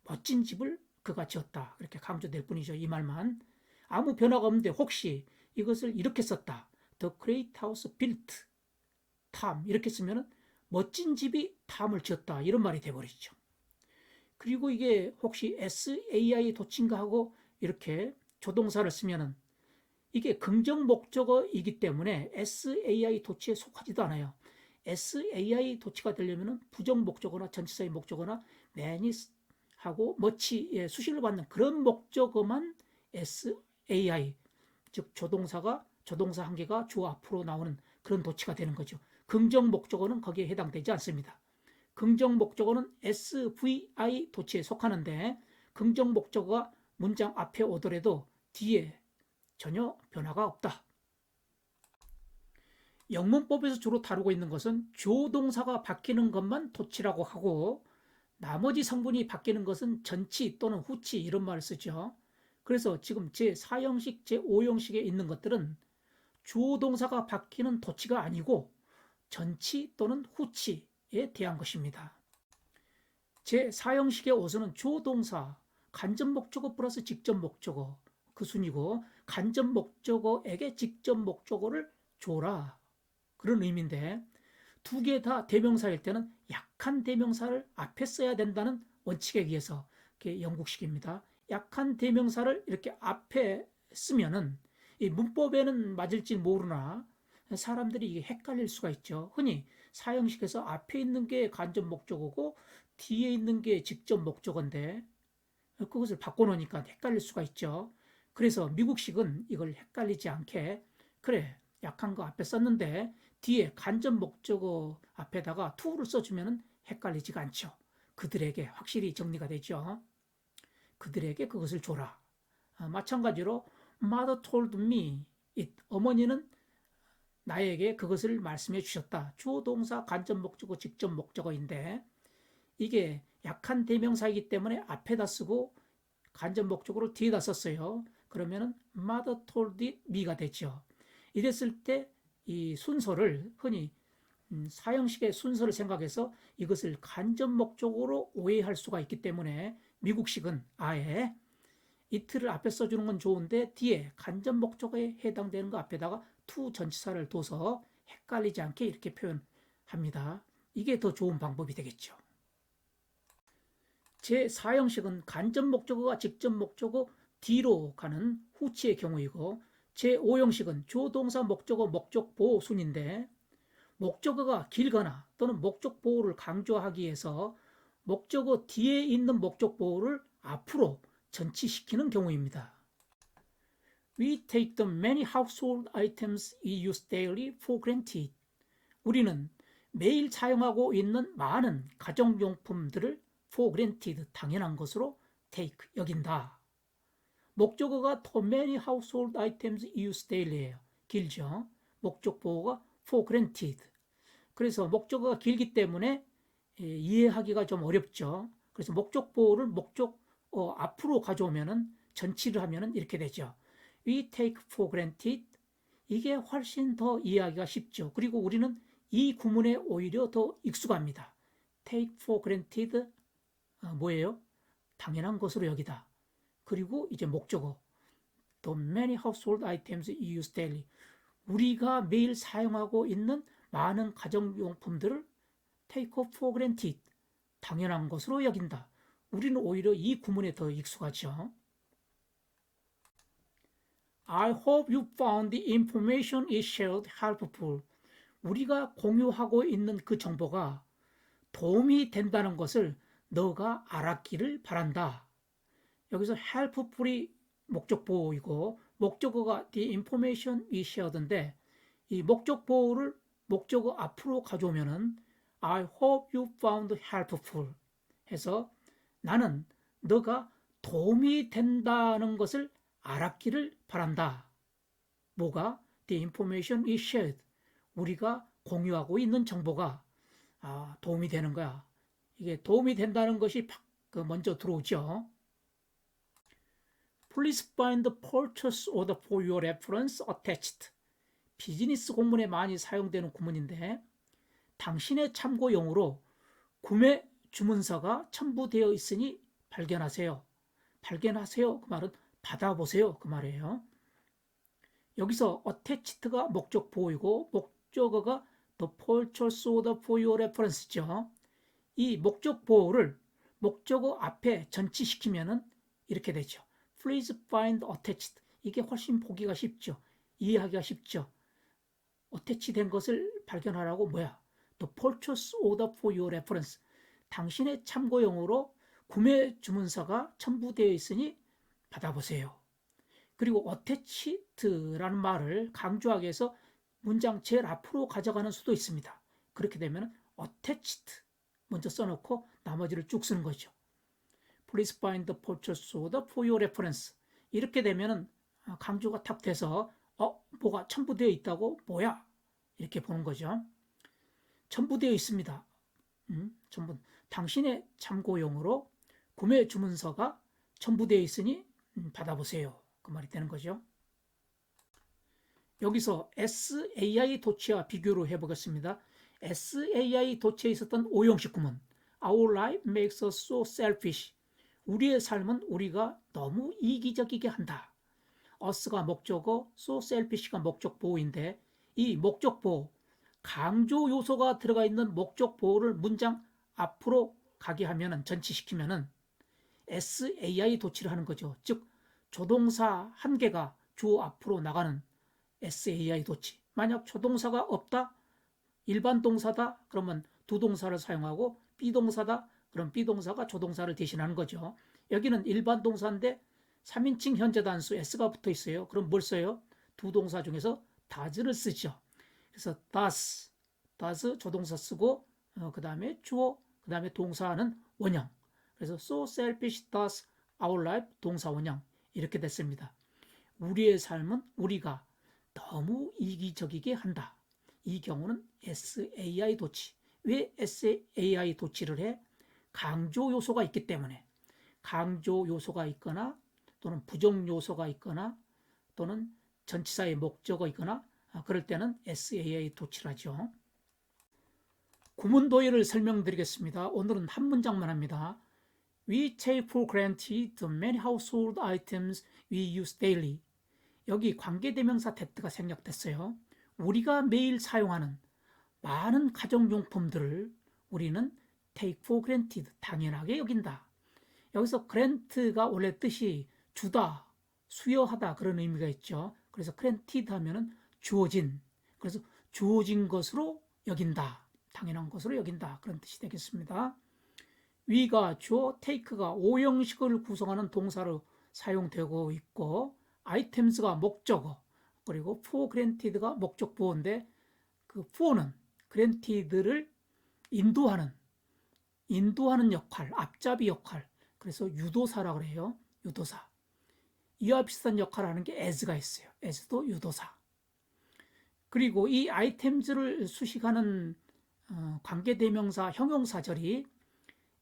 멋진 집을 그가 지었다. 그렇게 강조될 뿐이죠. 이 말만. 아무 변화가 없는데 혹시 이것을 이렇게 썼다. The great house built 탐 이렇게 쓰면 멋진 집이 탐을 지었다. 이런 말이 돼버리죠. 그리고 이게 혹시 SAI 도친가 하고 이렇게 조동사를 쓰면은 이게 긍정 목적어이기 때문에 SAI 도치에 속하지도 않아요. SAI 도치가 되려면 부정 목적어나 전치사의 목적어나 many 하고 much의 수식을 받는 그런 목적어만 SAI 즉 조동사 한 개가 주어 앞으로 나오는 그런 도치가 되는 거죠. 긍정 목적어는 거기에 해당되지 않습니다. 긍정 목적어는 SVI 도치에 속하는데 긍정 목적어가 문장 앞에 오더라도 뒤에 전혀 변화가 없다. 영문법에서 주로 다루고 있는 것은 조동사가 바뀌는 것만 도치라고 하고 나머지 성분이 바뀌는 것은 전치 또는 후치 이런 말을 쓰죠. 그래서 지금 제4형식, 제5형식에 있는 것들은 조동사가 바뀌는 도치가 아니고 전치 또는 후치에 대한 것입니다. 제4형식의 어선은 조동사, 간접 목적어 플러스 직접 목적어 그 순이고 간접 목적어에게 직접 목적어를 줘라 그런 의미인데 두 개 다 대명사일 때는 약한 대명사를 앞에 써야 된다는 원칙에 의해서 영국식입니다. 약한 대명사를 이렇게 앞에 쓰면은 이 문법에는 맞을지 모르나 사람들이 이게 헷갈릴 수가 있죠. 흔히 사형식에서 앞에 있는 게 간접 목적어고 뒤에 있는 게 직접 목적어인데 그것을 바꿔놓으니까 헷갈릴 수가 있죠. 그래서 미국식은 이걸 헷갈리지 않게 그래 약한 거 앞에 썼는데 뒤에 간접 목적어 앞에다가 to를 써주면 헷갈리지가 않죠. 그들에게 확실히 정리가 되죠. 그들에게 그것을 줘라. 마찬가지로 Mother told me it. 어머니는 나에게 그것을 말씀해 주셨다. 주어 동사 간접 목적어 직접 목적어인데 이게 약한 대명사이기 때문에 앞에다 쓰고 간접 목적어를 뒤에다 썼어요. 그러면은 Mother told me가 되죠. 이랬을 때 이 순서를 흔히 사형식의 순서를 생각해서 이것을 간접 목적어로 오해할 수가 있기 때문에 미국식은 아예 it를 앞에 써주는 건 좋은데 뒤에 간접 목적어에 해당되는 거 앞에다가 to 전치사를 둬서 헷갈리지 않게 이렇게 표현합니다. 이게 더 좋은 방법이 되겠죠. 제4형식은 간접 목적어가 직접 목적어 뒤로 가는 후치의 경우이고 제5형식은 조동사 목적어 목적보호 순인데 목적어가 길거나 또는 목적보호를 강조하기 위해서 목적어 뒤에 있는 목적 보호를 앞으로 전치시키는 경우입니다. We take the many household items we use daily for granted. 우리는 매일 사용하고 있는 많은 가정용품들을 for granted, 당연한 것으로 take, 여긴다. 목적어가 the many household items we use daily예요. 길죠. 목적 보호가 for granted. 그래서 목적어가 길기 때문에 이해하기가 좀 어렵죠. 그래서 목적 보호를 앞으로 가져오면은 전치를 하면은 이렇게 되죠. We take for granted. 이게 훨씬 더 이해하기가 쉽죠. 그리고 우리는 이 구문에 오히려 더 익숙합니다. take for granted 뭐예요? 당연한 것으로 여기다. 그리고 이제 목적어 the many household items you use daily. 우리가 매일 사용하고 있는 많은 가정용품들을 take for granted, 당연한 것으로 여긴다. 우리는 오히려 이 구문에 더 익숙하죠. I hope you found the information is shared helpful. 우리가 공유하고 있는 그 정보가 도움이 된다는 것을 너가 알았기를 바란다. 여기서 helpful이 목적 보호이고 목적어가 the information is shared인데 이 목적 보호를 목적어 앞으로 가져오면은 I hope you found helpful 해서 나는 너가 도움이 된다는 것을 알았기를 바란다. 뭐가? The information is shared. 우리가 공유하고 있는 정보가 도움이 되는 거야. 이게 도움이 된다는 것이 먼저 들어오죠. Please find the purchase order for your reference attached. 비즈니스 공문에 많이 사용되는 구문인데 당신의 참고용으로 구매 주문서가 첨부되어 있으니 발견하세요. 발견하세요. 그 말은 받아보세요. 그 말이에요. 여기서 attached가 목적 보호이고 목적어가 the purchase order for your reference죠. 이 목적 보호를 목적어 앞에 전치시키면은 이렇게 되죠. Please find attached. 이게 훨씬 보기가 쉽죠. 이해하기가 쉽죠. attach 된 것을 발견하라고 뭐야? The purchase order for your reference. 당신의 참고용으로 구매 주문서가 첨부되어 있으니 받아보세요. 그리고 attached라는 말을 강조하기 위해서 문장 제일 앞으로 가져가는 수도 있습니다. 그렇게 되면 attached 먼저 써놓고 나머지를 쭉 쓰는 거죠. Please find the purchase order for your reference. 이렇게 되면은 강조가 탁 돼서 뭐가 첨부되어 있다고? 뭐야? 이렇게 보는 거죠. 첨부되어 있습니다. 당신의 참고용으로 구매 주문서가 첨부되어 있으니 받아보세요. 그 말이 되는 거죠. 여기서 SAI 도치와 비교를 해보겠습니다. SAI 도치에 있었던 5형식 구문. Our life makes us so selfish. 우리의 삶은 우리가 너무 이기적이게 한다. us가 목적어, so selfish가 목적 보호인데 이 목적 보호, 강조 요소가 들어가 있는 목적 보호를 문장 앞으로 가게 하면은 전치시키면은 SAI 도치를 하는 거죠. 즉 조동사 한 개가 주어 앞으로 나가는 SAI 도치. 만약 조동사가 없다, 일반 동사다, 그러면 두 동사를 사용하고 비동사다, 그럼 비동사가 조동사를 대신하는 거죠. 여기는 일반 동사인데 3인칭 현재 단수 S가 붙어 있어요. 그럼 뭘 써요? 두 동사 중에서 does를 쓰죠. 그래서 does 조동사 쓰고 그 다음에 주어, 그 다음에 동사는 원형. 그래서 so selfish does our life 동사 원형 이렇게 됐습니다. 우리의 삶은 우리가 너무 이기적이게 한다. 이 경우는 SAI 도치. 왜 SAI 도치를 해? 강조 요소가 있기 때문에. 강조 요소가 있거나 또는 부정 요소가 있거나 또는 전치사의 목적어 있거나 그럴 때는 SAI 도치를 하죠. 구문 도형을 설명드리겠습니다. 오늘은 한 문장만 합니다. We take for granted the many household items we use daily. 여기 관계대명사 that가 생략됐어요. 우리가 매일 사용하는 많은 가정용품들을 우리는 take for granted, 당연하게 여긴다. 여기서 grant가 원래 뜻이 주다, 수여하다 그런 의미가 있죠. 그래서 granted 하면은 주어진, 그래서 주어진 것으로 여긴다, 당연한 것으로 여긴다 그런 뜻이 되겠습니다. we가 주어, take가 오형식을 구성하는 동사로 사용되고 있고, items가 목적어, 그리고 for granted가 목적 보어인데, 그 for는 granted를 인도하는 역할, 앞잡이 역할, 그래서 유도사라고 그래요. 유도사. 이와 비슷한 역할을 하는 게 as가 있어요. as도 유도사. 그리고 이 items를 수식하는 관계대명사 형용사절이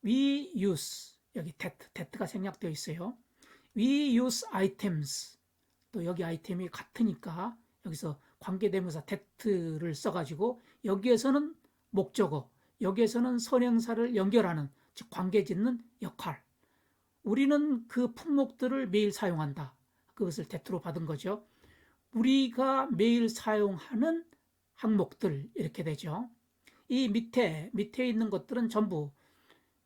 we use, 여기 that가 생략되어 있어요. we use items, 또 여기 아이템이 같으니까 여기서 관계대명사 that를 써가지고 여기에서는 목적어, 여기에서는 선행사를 연결하는, 즉 관계짓는 역할. 우리는 그 품목들을 매일 사용한다. 그것을 that로 받은 거죠. 우리가 매일 사용하는 항목들, 이렇게 되죠. 이 밑에 있는 것들은 전부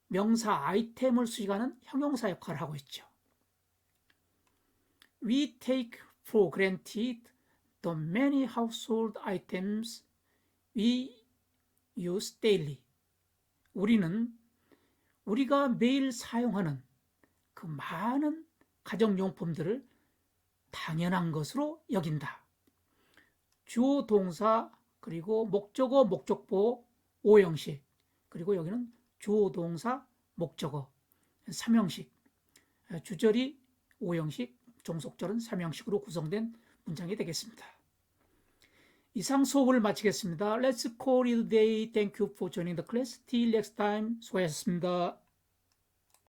명사 아이템을 수식하는 형용사 역할을 하고 있죠. We take for granted the many household items we use daily. 우리가 매일 사용하는 그 많은 가정용품들을 당연한 것으로 여긴다. 주어, 동사, 그리고 목적어, 목적보, 오형식, 그리고 여기는 주어, 동사, 목적어, 3형식, 주절이 5형식, 종속절은 3형식으로 구성된 문장이 되겠습니다. 이상 수업을 마치겠습니다. Let's call it a day. Thank you for joining the class. Till next time. 수고하셨습니다.